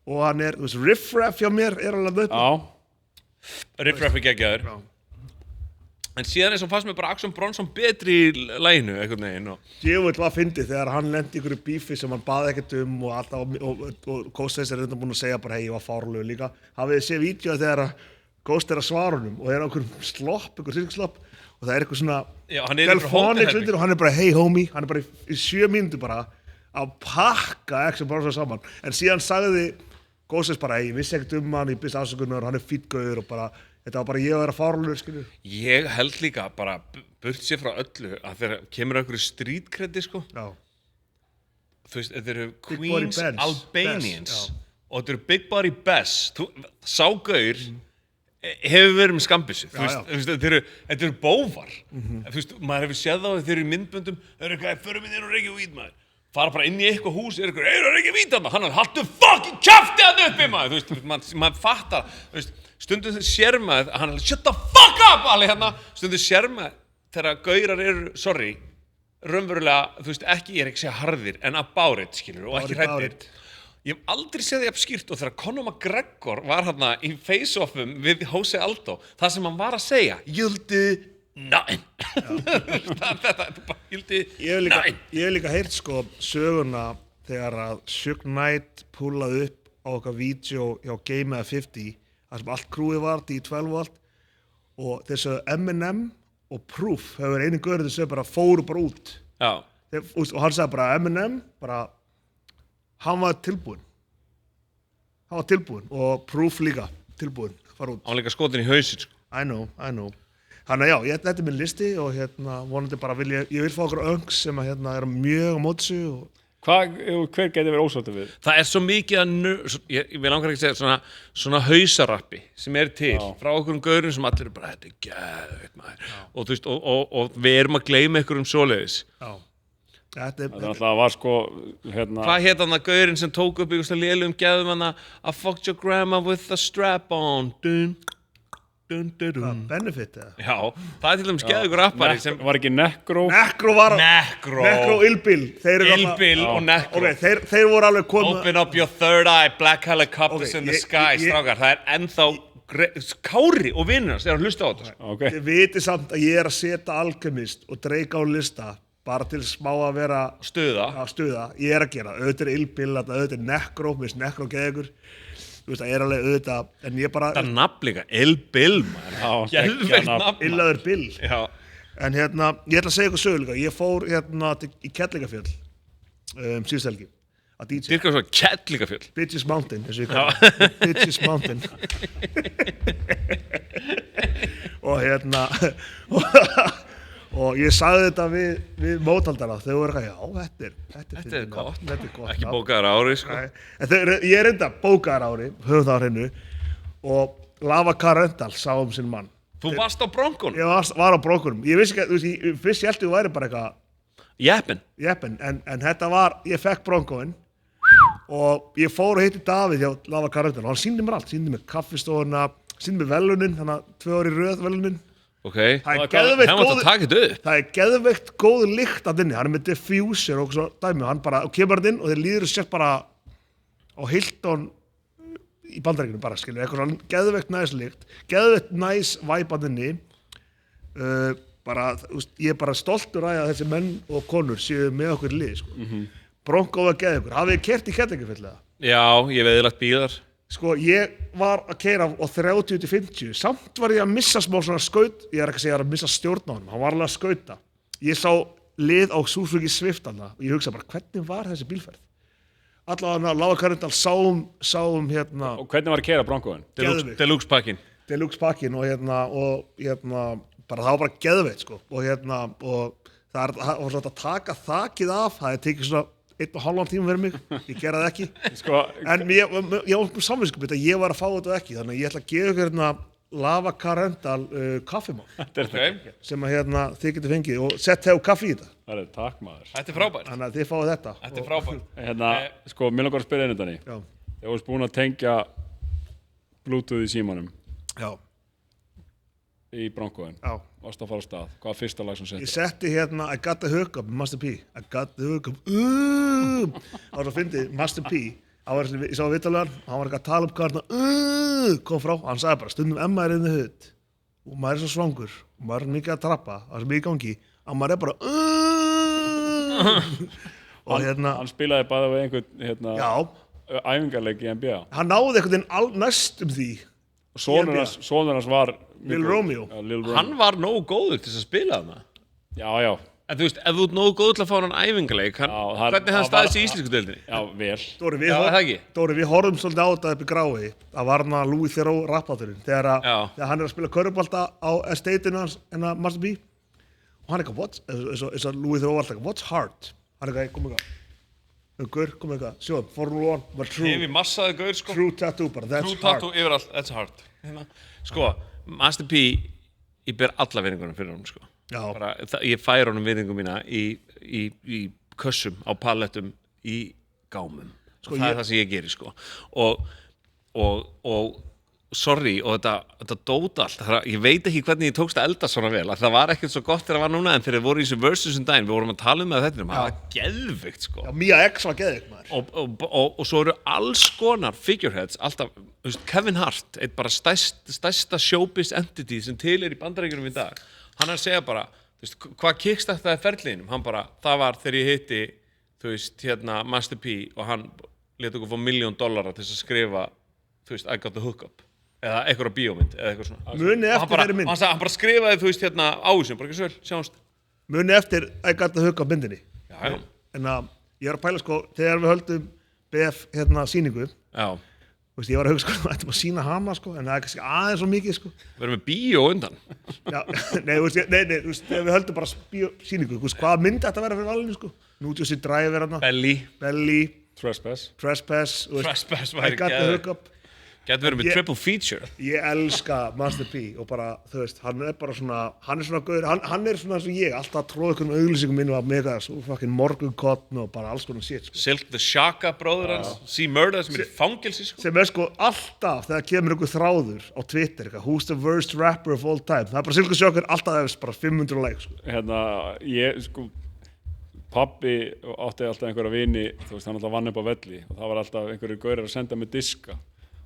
og hann er, Riff Raff hjá mér er alveg upp Riff Raff er geggjaður en síðan er sem fannst mér bara Axel Bronson betri í laginu einhvern veginn Djöfull var fyndið þegar hann lendi ykkur í bífi sem hann baði ekkert og alltaf og Ghostface er reynda búin að segja bara hei, ég var fárlegu líka hafið þið séð vídeo þegar Ghost er að svara honum og er á einhverjum slopp, silkslopp og það er eitthvað svona Delphonics undir og hann er bara hey homie, hann er bara í 7 mínútur bara að pakka Axel Bronson saman en síðan sagði Ghostface bara hey, ég vissi ekkert hann, ég byrst afsökunar, hann er fýtt gauður og bara, þetta var bara ég að vera fárlegur, skilju. Ég held líka bara burt sér frá öllu að þegar kemur einhverju streetcreddi sko Já. Þú veist, þetta eru Queens Albanians og þetta eru Big Body Bess sá gaur hefur verið með skambissu, þú Já, veist, þetta eru bófar, þú veist, maður hefur séð þá þeir eru í myndböndum, þeir eru eitthvað, förum inn og reykja vít maður, fara bara inn í eitthvað hús, er eitthvað, reykja vít hann, hann haltu fucking kjafti hann uppi maður, þú veist, maður fattar, þú veist, stundum þau sér maður, hann shut the fuck up, alveg hérna, stundum sér maður, þegar gaurar eru, sorry, raunverulega, þú veist, ekki, ég er ekki að segja harðir, en about it, skilur, og ekki hræddir. Ég hef aldrei séð því að skýrt og þegar Conor McGregor var hérna í face-offum við Jose Aldo, það sem hann var að segja, Jöldi, nein. Þetta, Jöldi, nein. Ég hef líka heyrt sko söguna þegar að Suge Knight púlaði upp á okkar vídeo hjá Game of 50, þar sem allt krúið var, D12 og allt, og þessu Eminem og Proof hefur einu gaurið sem bara fóru bara út. Já. Og hann sagði bara Eminem, bara hann var tilbúinn og Proof líka tilbúinn að fara út. Hann var líka skotin í hausin, sko. I know. Þannig að já, þetta er minn listi og vonandi bara ég vil fá okkur öngs sem að er mjög á mótsu og Hver geti verið ósáttur við? Það er svo mikið að ég langar ekki að segja svona hausarappi sem er til frá okkur gaurum sem allir er bara, þetta er geðveikt maður og þú veist, og við erum að gleyma ykkur þessu. Já. Þetta alltaf var sko Hvað hét hann að gaurinn sem tók upp ykkur lélum geðum hann að I fucked your grandma with a strap on Benefit eða? Já, það er til dæmis geðugur rappari sem var ekki Necro Necro Illbill Illbill og Necro þeir voru alveg komið Open up your third eye, black helicopters in the sky strákar, það er ennþá Kári og vinnur hans er að hlusta á þetta Þið viti samt að ég er að setja Alchemist og Drake á lista bara til smá að vera stuða, ég er að gera, auðvitað er Illbill, auðvitað er Necro, minnst Necro geðugur, þú veist, það er alveg auðvitað, en ég bara... Það er nafn líka, Illbill, maður, gæðveikt nafn. Illaður Bill. Já. En ég ætla að segja ykkur sögu líka, ég fór í Kettlingafjöll, síðust helgi, að DJ. Dyrkar svo Kettlingafjöll. Bitches Mountain, eins og ég kallar, Bitches Mountain. Og ég sagði þetta við mótaldara, þau voru eitthvað, þetta er gott. Ekki bókaðar ári, sko. Ég er enda bókaðar ári, höfum það á hreinu, og Lava Car Rental sá sinn mann. Þú varst á Bronkonum? Ég var á Bronkonum. Ég vissi ekki, fyrst ég held að þú væri bara eitthvað... Jeppin, en þetta var, ég fekk Bronkoinn, og ég fór og hitti Davíð hjá Lava Car Rental, og hann sýndi mér allt, sýndi mér kaffistofuna, sýndi mér velunin, þannig að 2 ár í röð velunin. Það er geðveikt góð lykt að inni, hann er með diffuser og svo dæmi, hann bara kemur hann inn og þeir líður sér bara á Hilton í Bandaríkjunum bara, skilur, eitthvað svona geðveikt næs lykt, geðveikt næs væp að inni, ég er bara stoltur að þessi menn og konur séu með okkur í lið, sko. Bronco var geðveikur, hafið þið keyrt í Kettlingafjöll eða? Já, ég hef eyðilagt bílar. Sko, ég var að keyra á 30-50, samt var ég að missa smá svona skaut, ég er ekki að segja að ég er að missa stjórn á hann var alveg að skauta. Ég sá lið á Suzuki Swift og ég hugsa bara, hvernig var þessi bílferð? Allavega Lava Car Rental sáum Og hvernig var að keyra Broncoinn? Deluxe pakkin og bara það var bara geðveikt, sko, og það var svona að taka þakið af, það er tekið svona 1,5 tíma fyrir mig, ég gera það ekki en ég var samvinskupið að ég var að fá þetta ekki, þannig að ég ætla að gefa ykkur Lava Car Rental kaffimál sem að þið getur fengið og sett hefur kaffi í þetta. Takk maður. Þetta er frábært. Þannig að þið fáið þetta. Þetta er frábært. Sko, mér langar að spyrja einu Dani. Já. Þegar þú varst búin að tengja Bluetooth í símanum. Já. Í Broncoinn. Já. Varst að fara á stað. Hvað var fyrsta lag sem settir? Ég setti I got the hookup, Master P. I got the hookup. Það var svo fyndið, Master P. Ég sá viðtalega hann var ekki að tala hvað kom frá, hann sagði bara stundum maður er in the hood og maður er svo svangur og maður er mikið að trappa, það er mikið í gangi að maður er bara og hann spilaði bara við einhvern æfingarleik í NBA. Hann náði einhvern veginn næstum því og sonur hans var Lil Romeo. Hann var nógu góður til að spila þarna. Já. En þú veist, ef þú ert nógu góð til að fá hann æfingarleik, hvernig hann staðist í íslensku deildinni? Já, vel. Dóri, við horfum svolítið á þetta upp í Grái. Það var hann að Louis Theroux rappátturinn. Þegar hann er að spila körfubolta á estateinu hans, Master B. Og hann er eitthvað, eins og Louis Theroux var alltaf, what's hard? Hann er eitthvað, kom eitthvað, sjóðum, Formula 1 var true. Hefi massaði gaur, sko. True tattoo bara, that's hard. True tattoo yfirallt, that's hard. Sko, Master P ég ber alla virðingunum fyrir honum sko. Bara, ég fær honum virðingu mína í kössum, á palettum í gámum sko, það er það sem ég geri sko. og sorry, og þetta dót allt ég veit ekki hvernig ég tókst að elda svona vel að það var ekkert svo gott þegar það var núna en fyrir við vorum í þessu versus daginn, við vorum að tala með þetta það var geðvikt sko. Mia X var geðvikt maður og svo eru alls konar figureheads alltaf, Kevin Hart eitt bara stærsta showbiz entity sem til í Bandaríkjunum í dag hann að segja bara, hvað kickstartaði ferliðinum, hann bara, það var þegar ég hitti Master P og hann lét okkur fá $1 million til að skrifa I got the hookup eða eitthvað bíómynd eða eitthvað svona muni eftir þeirri mynd hann bara skrifaði ávísum bara ekki svo vel, sjáumst muni eftir I got the hookup myndinni já. En ég var að pæla sko þegar við höldum BF sýningu ég var að hugsa sko ættum að sýna hana sko en það er kannski aðeins svo mikið sko við erum með bíó undan nei, þegar við höldum bara sýningu hvaða mynd þetta verða fyrir valinu sko New Jersey Drive Belly Trespass I got the hookup Gæti verið með triple feature ég elska Master P og bara hann er bara svona hann er svona gaur, hann er svona eins og ég alltaf tróð ykkur auglýsingum minni og mega svo fucking morgunkotn og bara alls konar shit sko. Silk the Shaka bróður hans C-Murder sem er í fangelsi sko. sem er sko alltaf þegar kemur ykkur þráður á Twitter who's the worst rapper of all time það er bara Silk the Shaka alltaf eftir bara 500 like sko. Ég sko pabbi átti alltaf einhverja vini hann alltaf vann upp á velli og það var alltaf einhverjir gaurar að senda mig diska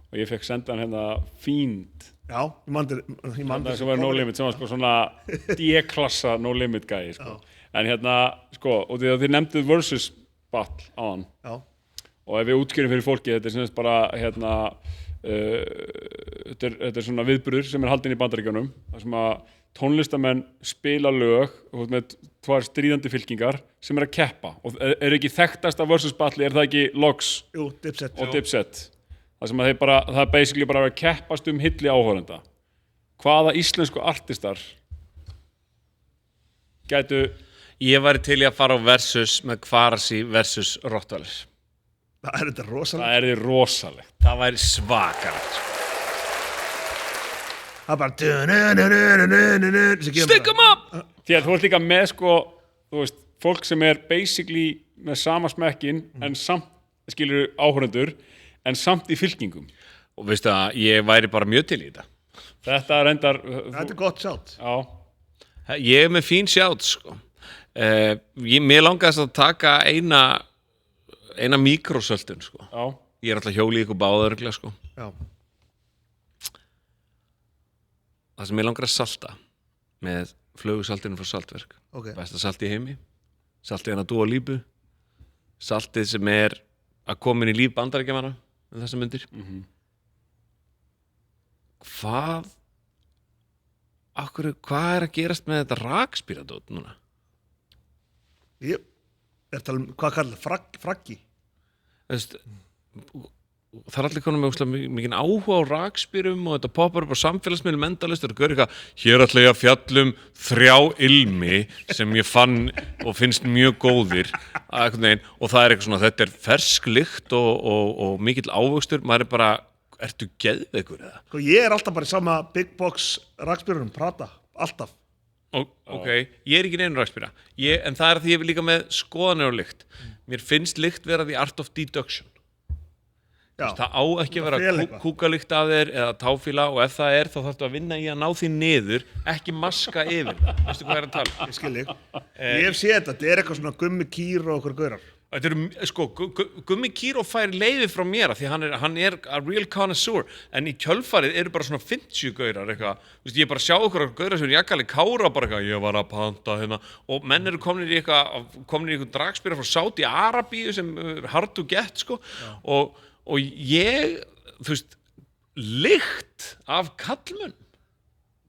og ég fekk senda hann Fiend já, ég mann það sem var No Limit sem var sko svona D-klassa No Limit gæi sko. En sko, og þið nefnduð versus battle á hann og ef við útskýrum fyrir fólki þetta er sem þess bara þetta er svona viðburður sem er haldinn í Bandaríkjunum þar sem að tónlistamenn spila lög og með 2 stríðandi fylkingar sem að keppa og er ekki þekktasta versus battle, er það ekki Logs og Dipset það sem að það er basically bara að keppast hilli áhorfenda hvaða íslensku artistar gætu ég væri til í að fara á versus með Kvarasi versus Rottweiler það er rosalegt það er rosalegt það væri svakalegt það er bara stick 'em up því að þú ert líka með sko fólk sem er basically með sama smekkin en samt skilur áhorfendur en samt í fylkingum og veistu að ég væri bara mjög til í þetta reyndar þetta er gott sjátt ég er með fín sjátt sko. mér langaðist að taka eina mikrosöltun sko. ég er alltaf hjóli ykkur báðurgla sko. það sem ég langar að salta með flugusaltinu frá Saltverk besta salt í heimi saltið hennar Dua Lipa saltið sem er að koma inn í líf Bandaríkjamanna þessar myndir hvað er að gerast með þetta rakspíradót núna? Ég er að tala hvað kallar fraggi það er allir konum með mikið áhuga á rakspírum og þetta poppar upp á samfélagsmiðlum endalaust og það er eitthvað, hér ætla ég að fjalla 3 ilmi sem ég fann og finnst mjög góðir og það er eitthvað svona, þetta er fersk lykt og mikill ávöxtur maður er bara, ertu geðveikur eða? Sko ég er alltaf bara í sama big box rakspírunum, Prada, alltaf ok, ég er ekki neina rakspíra en það er að ég er líka með skoðanir á lykt mér finnst lykt vera the art of deduction það á ekki að vera kúkalykt af þér eða táfíla og ef það er þá þarftu að vinna í að ná því niður ekki maska yfir það, veistu hvað er að tala ég skil ég hef séð þetta er eitthvað svona Gummi Kýr og okkur gaurar þetta eru, sko, Gummi Kýr fær leyfi frá mér því hann er a real connoisseur en í kjölfarið eru bara svona 50 gaurar eitthvað, ég bara sjá okkur gaurar sem er jakkalið kára bara eitthvað, ég var að panta og menn eru komnir í eitthvað dragspíra frá Saudi Arabíu sem hard to get sko og ég, lykt af kallmenn.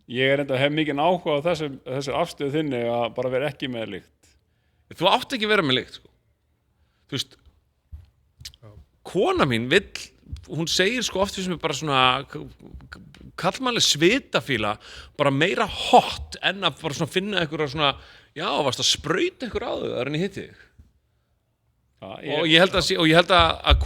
Ég er hef mikið áhuga á þessar afstöðu þinni að bara vera ekki með lykt. Þú átt ekki að vera með lykt, sko. Kona mín vill, hún segir sko oft sem er bara svona kallmannleg svitafíla, bara meira hot en að bara svona finna einhverja svona, já, varst að sprauta einhver á þau en ég hitti þig. Og ég held að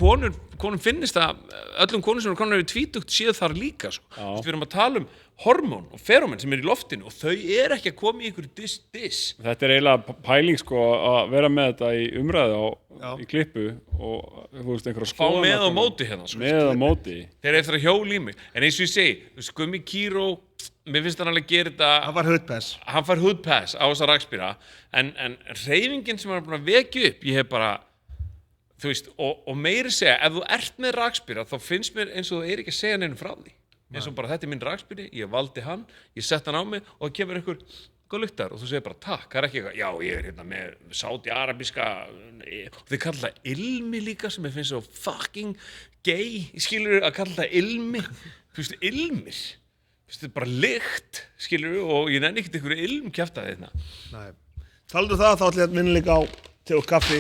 konum finnist það, öllum konum sem eru konar yfir tvítugt séu þar líka, sko. Við erum að tala hormón og ferómen sem í loftinu og þau ekki að koma í ykkur diss. Þetta eiginlega pæling, sko, að vera með þetta í umræðu í klippu og, þú veist, einhverja skoðan. Fá með á móti hérna, sko. Með á móti. Þeir eftir að hjóla í mig. En eins og ég segi, Gummi Kíró, mér finnst hann alveg gera þetta. Hann fær hoodpass á þessa rakspíra, en hreyfingin sem hann er búin að vekja upp, ég hef bara, þú veist, og meiri segja, ef þú ert með rakspíra, þá finnst mér eins og þú ekki að segja neinum frá því. Eins og bara þetta min rakspíri, ég valdi hann, ég sett hann á mig og það kemur einhver góð lyktar og þú segir bara takk, það ekki eitthvað, já ég hérna með Sádi-arabíska, og þið kalla það ilmi líka sem ég finnst svo fucking gay, skilur að kalla það ilmi, þú veist, ilmir, þú veist, bara lykt, skilur og ég nenni ekkert einhverju ilmkjaftaði hérna. Nei, taldu það, þá ætlum ég að minna líka á te og kaffi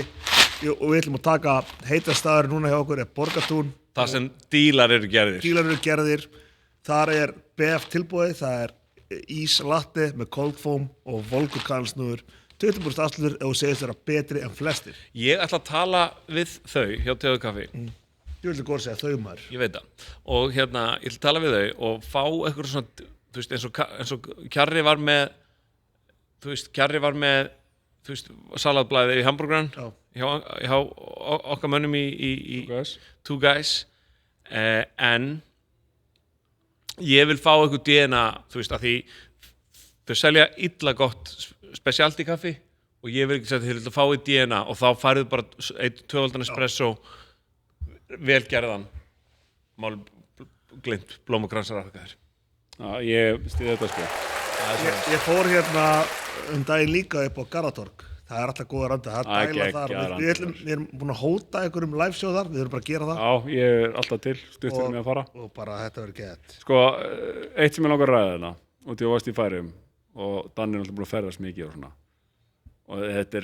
og við ætlum að taka heitastaður núna hjá okkur, Borgartún. Það sem dílar eru gerðir. Þar BF tilbúið, það ís latte með cold foam og volgur kanilsnúður, 20% afsláttur ef þú segist vera betri en flestir. Ég ætla að tala við þau hjá Te og kaffi. Ég vil góða segja þau maður. Ég veit það. Og hérna, ég ætla að tala við þau og fá eitthvað svona, þú veist, eins og Kjarri var með, þú veist, salatblæði í hamburgeran hjá okkar mönnum í Two Guys. En ég vil fá eitthvað DNA, þú veist, að því þau selja illa gott specialty kaffi og ég vil ekki segja að þið vil fá í DNA og þá færðu bara einn 2-voltan espresso velgerðan gleymt blómakransar afhverjir. Já, ég stýði þetta, sko. Ég fór hérna daginn líka upp á Garðatorg. Það alltaf góða randa, það dæla þar. Við erum búin að hóta einhverjum live-show þar, við erum bara að gera það. Já, ég alltaf til, stuttur með að fara. Og bara þetta verður gett. Sko, eitt sem ég langar að ræða þarna, og ég varst í Færeyjum og Danni alltaf búin að ferðast mikið og svona. Og þetta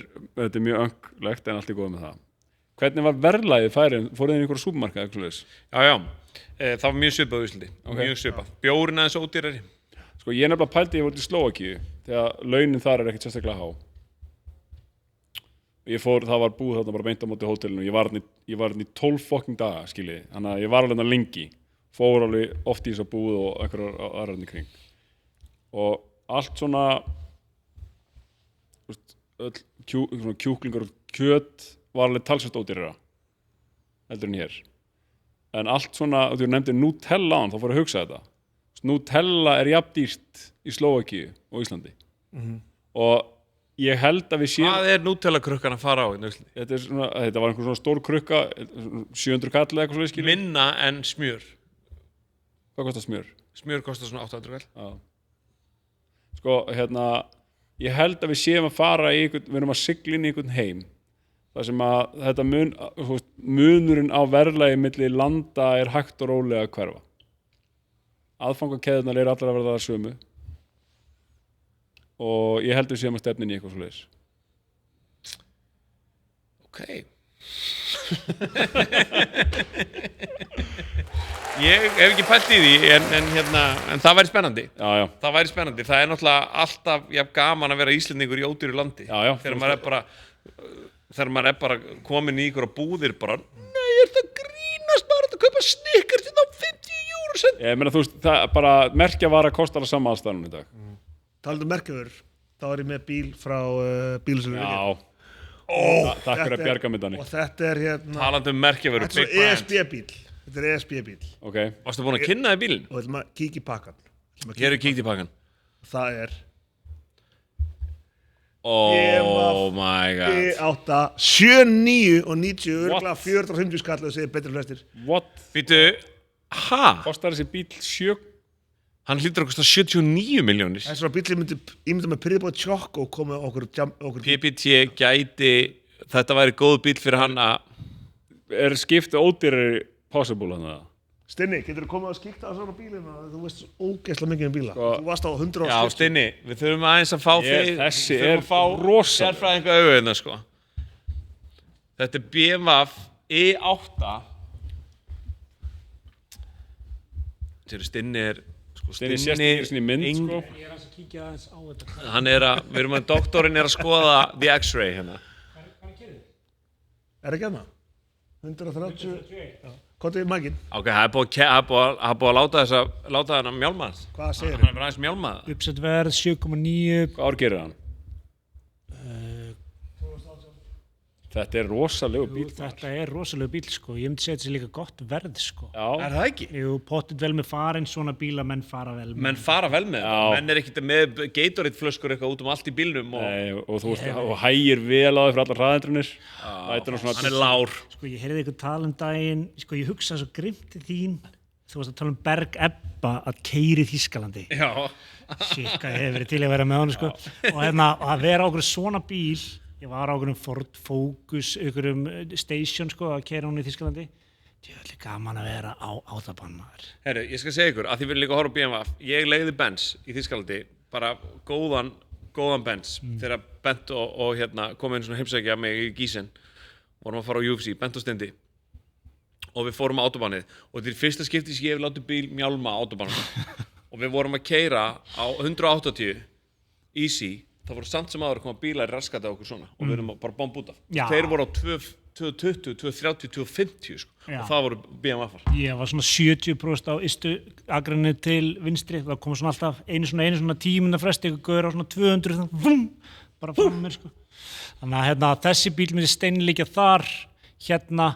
er mjög önglegt en allt góð með það. Hvernig var verðlagið í Færeyjum? Fóruð þið í einhverja súpermarkað eitthvað svoleiðis? Já. Það var mjög svipað á Íslandi. Mjög svipað. Bjórinn aðeins ódýrari. Sko, ég nefnilega pældi ég fór til Slóvakíu þegar launin þar ekkert sérstaklega há. Það var búið þarna bara beint á móti hótelinu. Ég var hérna í 12 fucking daga, skiljiði. Þannig að ég var alveg lengi. Fór alveg oft í þessa búið og einhverjar aðrar í kring. Og allt svona, svona kjúklingar og kjöt var alveg talsvert ódýrara heldur en hér. En allt svona, þú nefndir Nutella þá fór að hugsa þetta. Nutella jafn dýrt í Slóvakíu og Íslandi. Og ég held að við séum... Hvað Nutella krukkan að fara á í Íslandi? Þetta var einhver svona stór krukka, 700 kall eða eitthvað svoleiðis. Minna en smjör. Hvað kostar smjör? Smjör kostar svona 800 kall. Já. Sko, hérna, ég held að við séum að fara í einhvern, við erum að sigla inn í einhvern heim. Það sem að þetta munurinn á verðlagi milli landa hægt og rólega að hverfa. Aðfangakeðurnar allar að verða það sömu. Og ég held við séum að stefnin í eitthvað svoleiðis. Ok. Ég hef ekki pælt í því, en það væri spennandi. Já. Það væri spennandi. Það náttúrulega alltaf jafn gaman að vera Íslendingur í ódýru landi. Já. Þegar maður bara komin í ykkur á búðir bara, nei, ég það grínast bara að kaupa Snickers til þá 50 €. Ég meina, þú veist, það bara merkjavara kostar að sama aðstæðanum í dag. Talandi merkjavörur, þá ég með bíl frá bílasölu. Já. Takk fyrir að bjarga mig, Danni. Og þetta hérna... Talandi merkjavörur, big brand. Þetta ESB-bíl. Þetta ESB-bíl. Ok. Varstu búin að kynna þig bílinn? Og við ætlum að kíkja í pakkan. Ég kíkt í pakkan. Það Oh my god. E8, 79 og 90, örgulega 450 skall og segir betri flestir. What? Býtu, Kostar þessi bíl 7? Hann hlýtur að kosta 79 milljónir. Það svona bíl ímynda með prýðbóð tjokk og komið okkur... PPT gæti, þetta væri góð bíl fyrir hann að... Skipti ódýrari possible hann það? Stinni, getur þú komið að skipta á svona bílina? Þú veist ógeðslega mikið bíla. Þú varst á 100 Já, Stinni, við þurfum aðeins að fá þig. Þessi rosa. Sérfræðinga auðvitað, sko. Þetta BMW E8. Stinni Stinni sést í mynd, sko. Ég að kíkja aðeins á þetta. Við erum að doktorinn að skoða the X-ray hérna. Hvað gerir þið? Ekki hana? 130? Kottu í maginn. Ok, það er búið að láta þennan mjálmaðans. Hvað segirðu? Hann er bara aðeins mjálmaða. Uppsett verð 7,9. Hvað ár gerir hann? Þetta er rosalegu bíl. Þetta er rosalega bíl sko, ég myndi segja þetta sé líka gott verð sko. Já. Er það ekki? Jú, pottit vel með farin, svona bíla menn fara vel með. Menn fara vel með Já. þetta. Menn er ekkert með Gatorade flöskur eitthvað út allt í bílnum og Nei, og þú veist, og hægir vel á þau fyrir allar hraðendrunir. hann er lár. Sko, ég heyrði eitthvað tala daginn, sko, ég hugsaði svo grimt til þín, þú varst að tala Berg Ebba að keyra í Þýskalandi. Já. Shit, hvað ég hef verið til að vera með hann, sko. Og hérna, að vera á okkur svona bíl, ég var á okkur Ford Focus, okkur Station, sko, að keyra hún í Þýskalandi. Þetta er gaman að vera á átabannaður. Herru, ég skal segja ykkur, að þið vil líka horfa á BMW. Ég leigði Benz í Þýskalandi, bara góðan Benz, þegar Bent og hérna kom inn svona heimsækja mig í Gísen. Vorum að fara á UFC, Bent og Steindi. Og við fórum á autobannið. Og þetta er fyrsta skipti sem ég hef látið bíl mjálma á autobannið. Og við vorum að keyra á 180 easy. Það voru samt sem áður að koma bílar í raskati á okkur svona. Og við erum bara bomb út af. Já. Þeir voru á 220, 230, 250 sko. Já. Og það voru BMW-far. Ég var svona 70% á ystu agrinni til vinstri, það kom svona alltaf einu svona 10 minna fresti, ykkur gaur á svona 200, þannig, vum, bara fram mér sko. Þannig að hérna, þessi bíl myndi steinleikja þar, hérna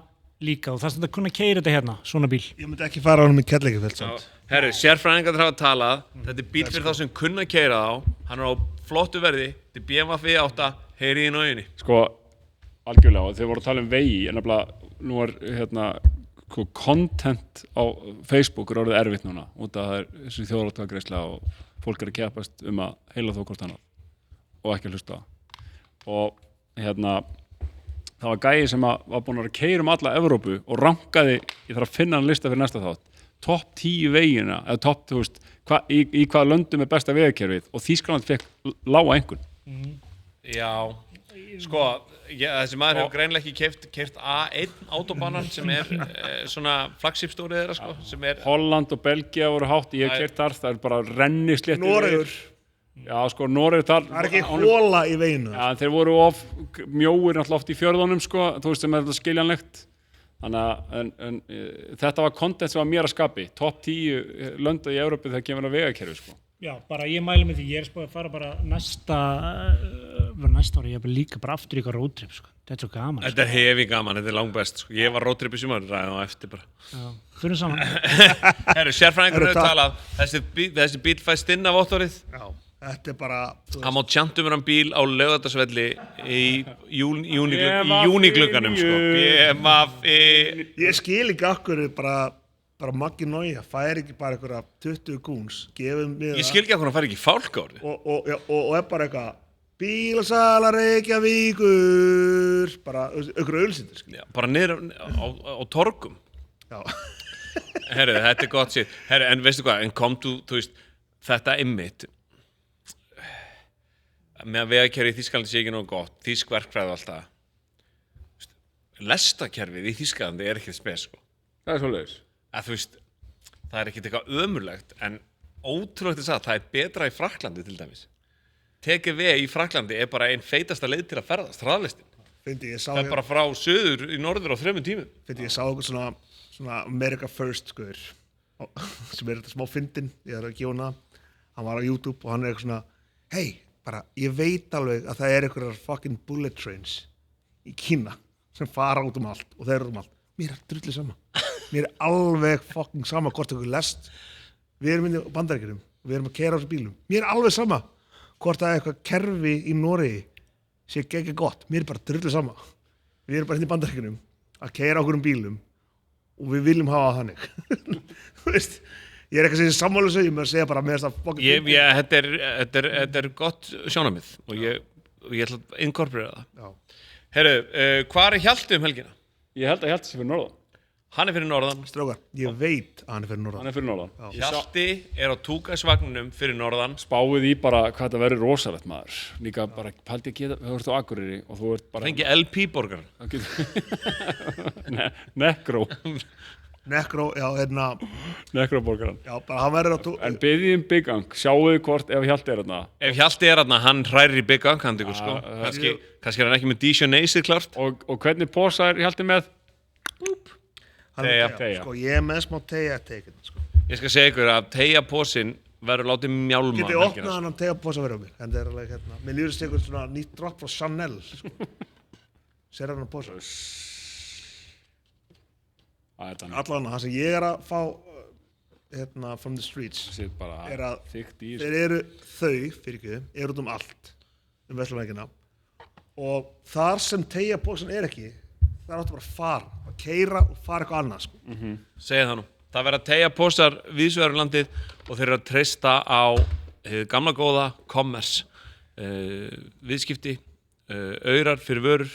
líka, og það er svona að kunna keyra þetta hérna, svona bíl. Ég myndi ekki fara á hann í Keflavíkurfjall samt. Herru, sérfræðingar hafa talað, þetta er bíl fyrir þá sem kunna keyra þá, hann er á flottu verði, þetta er BMW V8, heyri í nájunni. Sko, algjörlega, og þeir voru að tala um vegi, en nefnilega, nú er hérna, content á Facebook er orðið erfitt núna, út af það er þessi þjóðaratkvæðagreiðsla og fólk er að keppast að heila þó hvort annað og ekki að hlusta. Og hérna, það var gæi sem var búinn að keyra alla Evrópu og rankaði, ég þarf að finna hann lista fyrir næsta þátt, topp 10 vegina, eða topp, þú veist, í hvaða löndum er besta vegakerfið og Þýskaland fekk lága einhvern. Já, sko, þessi maður hefur greinilega ekki keyrt A1 autobanan sem er svona flagship-stórið þeirra, sko, sem er... Holland og Belgia voru hátt, ég hef keyrt þar, það er bara rennisléttir. Noregur. Já, sko, Noregur þar... Það er ekki hóla í veginu. Já, þeir voru mjóir náttúrulega oft í fjörðunum, sko, þú veist sem er þetta skiljanlegt. Þannig að þetta var content sem var mér að skapi, topp 10 lönda í Evrópu þegar kemur að vegakerfi, sko. Já, bara ég mæli með því, ég er spáð að fara bara næsta ári, ég er líka bara aftur í eitthvað roadtrip, sko. Þetta er svo gaman. Þetta er hefi gaman, þetta er langbest, sko. Ég var roadtrip í sumar, ræðum á eftir bara. Já, fyrir saman. Herru, sérfræðingur hefur talað, þessi bíl fæst inn af vottorðið. Já, þetta er bara... Hann má tjantum hann bíl á Laugardalsvelli í júniglugganum, sko. BMF. Ég skil ekki akkur bara Maggi Nója, fær ekki bara einhverja 20 gúns, gefum við Ég skil ekki að hann fær ekki fálkárið. og er bara eitthvað bílasala Reykjavíkur, bara einhverju ölsindir, skil. Já, bara niður á torgum. Já. Herru, þetta er gott sér. Herru, en veistu hvað, en komdu, þú veist, þetta einmitt, með að vegakerfið í Þýskalandi sé ekki nógu gott, þýsk verkfræði og allt það. Lestakerfið í Þýskalandi er ekki spes, sko. Það er svoleiðis. Að þú veist, það er ekkert eitthvað ömurlegt, en ótrúlegt að það er betra í Frakklandi til dæmis. TGV í Frakklandi er bara einn feitasta leið til að ferðast, hraðlistin. Það er bara frá söður í norður á 3 tímum. Ég sá okkur svona America First, skoður, sem er þetta smá fyndin, ég er að gefa hana, hann var á YouTube og hann er eitthvað svona, hei, bara, ég veit alveg að það er einhverjar fucking bullet trains í Kína sem fara út allt og þeir eru allt. Mér er drullið sama. Mér er alveg fucking sama hvort einhver lest. Við erum inn í Bandaríkjunum, við erum að keyra á þessu bílum. Mér er alveg sama hvort það er eitthvað kerfi í Noregi sé ekki gott. Mér er bara drullið sama. Við erum bara inn í Bandaríkjunum að keyra á okkur bílum og við viljum hafa þannig. Þú veist, ég er ekki að segja sammála þessu, ég með að segja bara með þess að Þetta er gott sjónarmið og ég ætla að inkorporera það. Já. Herru, hvað er Hjalti helgina? Ég held að Hjalti sé fyrir norðan. Hann er fyrir norðan. Strákar, ég veit að hann er fyrir norðan. Hann er fyrir norðan. Hjalti er á Túkasvagninum fyrir norðan. Spáið í bara hvað þetta verður rosalegt, maður. Líka bara, paldi ekki, þú ert á Akureyri og þú ert bara... Fengi LP-borgar. Nekró. Nekró, já, Nekróborgaran. já, bara hann verður á En byggðum Big Gang, sjáuðu hvort ef Hjalti er þarna. Ef Hjalti er þarna, hann hrærir í Big Gang handíkur, sko. Kannski er hann ekki með Dijonese klart. Og hvernig posa er Hjalti með? Teygja. Sko, ég með smá teygja-teikin, sko. Ég skal segja ykkur að teygjaposinn verður látið mjálma. Getið opnað hann teygjaposa fyrir mig, en það alveg hérna. Mér líður þessi eitthvað svona nýtt drop frá Chanel, sko. Sér hann posa. Allan, það sem ég að fá, hérna, from the streets, er að þeir eru allt, Vesturvængina. Og þar sem teygjaposin ekki, það áttu bara að fara, að keyra og fara eitthvað annað, sko. Segja það nú. Það verða teygjaposar víðsvegar um landið og þeir eru að treysta á gamla góða commerce, viðskipti, aurar fyrir vörur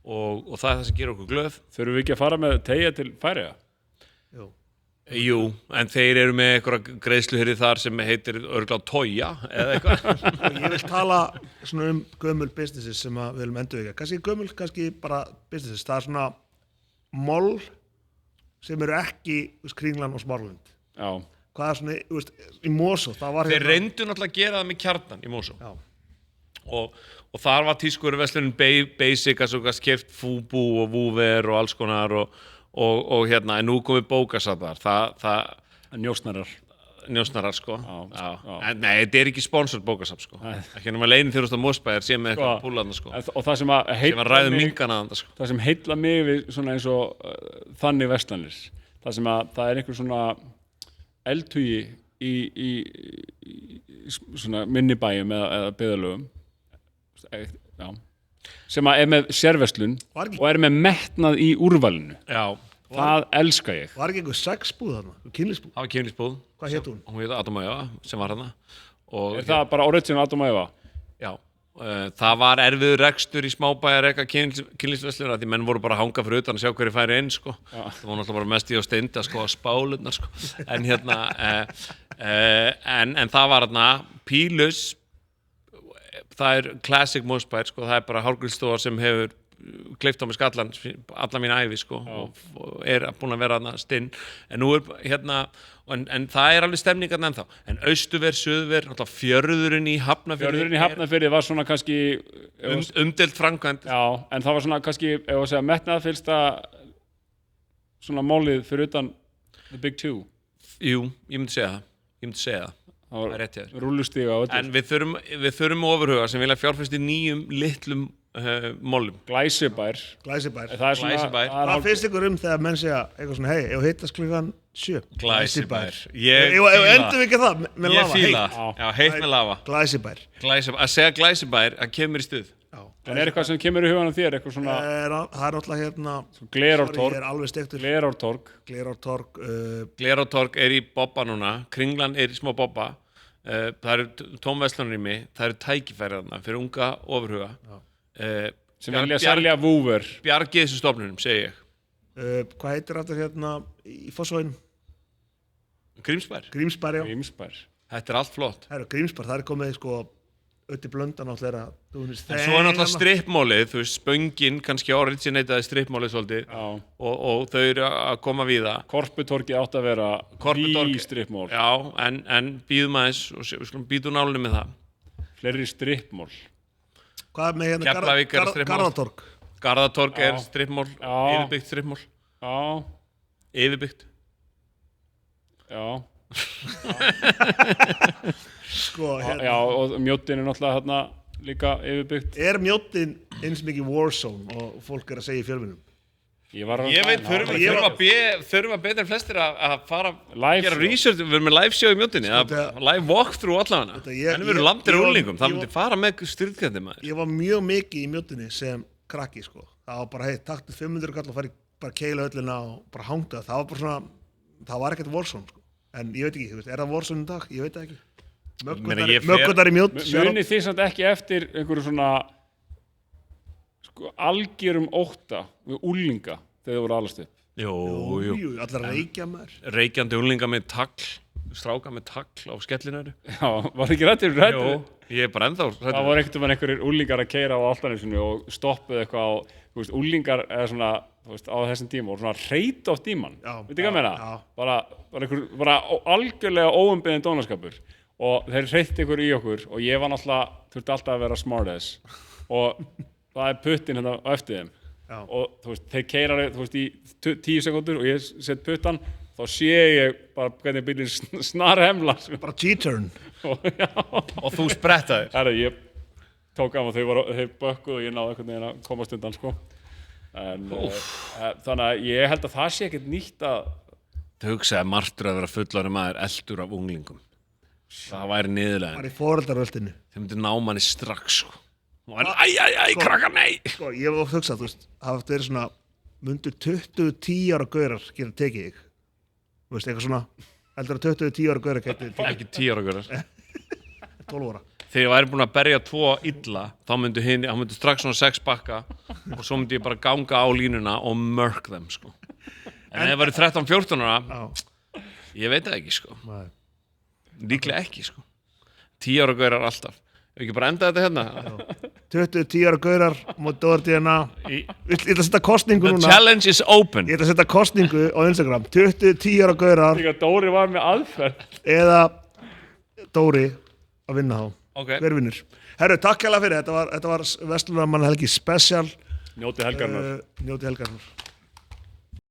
og það er það sem gerir okkur glöð. Þurfum við ekki að fara með teygja til Færeyja? Jú, en þeir eru með eitthvað greiðsluhyrði þar sem heitir örugglega Toya eða eitthvað. Ég vil tala svona gömul businesses sem við viljum endurvekja. Kannski gömul, kannski bara businesses. Það er svona moll sem eru ekki Kringlan og Smáralind. Já. Hvað er svona, í Mosó, það var Þeir reyndu náttúrulega að gera það með Kjarnan í Mosó. Já. Og þar var tískuverslunin Basic, að svo gæst keypt Fubu og Woover og alls konar og hérna, en nú komið bókasafn þar. Njósnarar, sko. Já. En, nei, þetta er ekki sponsored bókasafn, sko. Ekki nema leyniþjónusta Mosbæjar sé með eitthvað púlaðna, sko. Og það sem að sko. Það sem heilla mig við svona eins og þannig verslanir, það sem að það er einhver svona eldhugi í svona minnibæjum eða byggðarlögum, já, sem að er með sérverslun og er með metnað í úrvalinu. Já. Það elska ég. Var ekki einhver sexbúð þarna? Kynlífsbúð? Það var kynlífsbúð. Hvað hét hún? Hún hét Adam og Eva, sem var hana. Er það bara original Adam og Eva? Já. Það var erfiður rekstur í smábæjar kynlífsverslunar því menn voru bara að hanga fyrir utan að sjá hverju færi inn, sko. Það var náttúrulega bara mest í á steindi að skoða spálurnar, sko. En hérna, en það var hérna Pílus, það er classic Mosbær, sko. Það er bara hárgrímsstofa sem hefur kleypt á mig skallan alla mín ævi, sko, og er búin að vera stinn, en nú er hérna en það er alveg stemningarna ennþá, en austuver, suðver, fjörðurinn í Hafnarfirði var svona kannski umdeild framkvæmd. Já, en það var svona kannski, ef að segja, metnaðarfyllsta svona málið fyrir utan the big two. Jú, ég myndi segja það. Það er rétt hjá þér. Rúllustiga og en við þurfum ofurhuga sem vilja fjárfesta í nýjum litlum mollum. Glæsibær. Hvað finnst ykkur þegar menn segja eitthvað svona, hei, ég hittast klukkan 7? Glæsibær. Endum við ekki það með lava? Ég fíla. Já, heitt með lava. Glæsibær. Að segja glæsibær, að kemur í stuð. En er eitthvað sem kemur í hugan á þér, eitthvað svona? Það er náttúrulega hérna Glerártorg. Ég er alveg steiktur. Glerártorg er í bobba núna. Kringlan er í smá bobba. Það eru tómverslanarými, það eru tækifæri þarna fyrir unga ofurhuga. Sem vilja selja Woover. Bjargið þessu stofnunum, segi ég. Hvað heitir þetta hérna í Fossvoginum? Grímsbær. Grímsbær. Þetta er allt flott. Grímsbær, það er komið sko Ötti Blöndan náttúrulega. En svo er náttúrulega strippmálið, þú veist, Spöngin kannski originateaði strippmálið svolítið og þau eru að koma við það. Korputorgið átt að vera því strippmál. Já, en býðum aðeins og við skulum býtu nálunni með það. Fleiri strippmál. Hvað með hérna Keflavík er Garðatorg? Garðatorg er strippmál, yfirbyggt strippmál. Já. Yfirbyggt. Já. Sko, hérna. Já, og Mjóddin er náttúrulega hérna líka yfirbyggt. Er Mjóddin eins mikið warzone og fólk er að segja í fjölmiðlum? Ég veit, þurfum að betra en flestir að fara að gera research, við erum með live show í Mjóddinni, live walkthrough allavega, en við erum landir úrlingum, það myndi fara með styrkjandi maður. Ég var mjög mikið í Mjóddinni sem krakki, sko. Það var bara, taktu 500 kall og fari bara keila öllina og bara hangta. Það var bara svona, það var ekkert warzone, sko. En ég veit ekki, er það warzone í dag? Ég veit það ekki. Möggutar í Mjódd. Munið þið samt ekki eftir einhverju svona algjörum ótta við úlinga þegar þið voru alast upp? Jú. Allar reykja maður. Reykjandi úlinga með tagl, stráka með tagl á skellinöru. Já, var þið ekki rættur? Jú, ég er bara ennþá rættur. Það var einhverjum úlingar að keyra á Álftanesinu og stoppuðu eitthvað á, þú veist, úlingar eða svona, þú veist, á þessum tíma og svona reyta á tíman. Veitu hvað meina? Bara algjörlega óumbeðin dónaskapur. Og þeir reytti ykkur í okkur og ég var náttúrulega, þurfti alltaf að vera smartass og það er puttin hérna á eftir þeim Já. og þú veist, þeir keyra þú veist, í 10 sekúndur og ég set puttan þá sé ég bara hvernig bílinn snarhemlar Bara G-turn. Og þú sprettaðir. Herra, ég tók af og þeir bökkuð og ég náði einhvern veginn að komast undan sko. En þannig að ég held að það sé ekkert nýtt að Þau hugsaði martur að vera fullari maður eldur af unglingum. Það væri niðurlega. Bara í foreldarvöldinu. Þau myndu ná manni strax sko. Og hann, krakkar, nei! Sko, ég hef oft hugsað, þú veist, hafa verið svona, mundu 20-10 ára gaurar geta tekið þig. Þú veist, eitthvað svona, heldur að 20-10 ára gaurar geta tekið Ekki 10 ára görar. 12 ára. Þegar ég væri búin að berja 2 illa, þá myndu strax svona 6 bakka og svo myndi ég bara ganga á línuna og mörk þeim, sko. En ef það væri 13-14 ára, Já. ég veit það ekki, sko. Nei. Líklega ekki, sko. 10 ára gaurar alltaf. Ef ekki bara enda þetta hérna? 20-10 ára gaurar, móti DNA. Ég ætla að setja kostningu The núna. challenge is open. Ég ætla að setja kostningu á Instagram. 20-10 ára gaurar Líka Dóri var með aðferð eða Dóri að vinna þá. Ok. Hver vinnur? Herru, takk hérlega fyrir. Þetta var Vestlunarmannahelgi special. Njótið helgarinnar Njótið helgarinnar.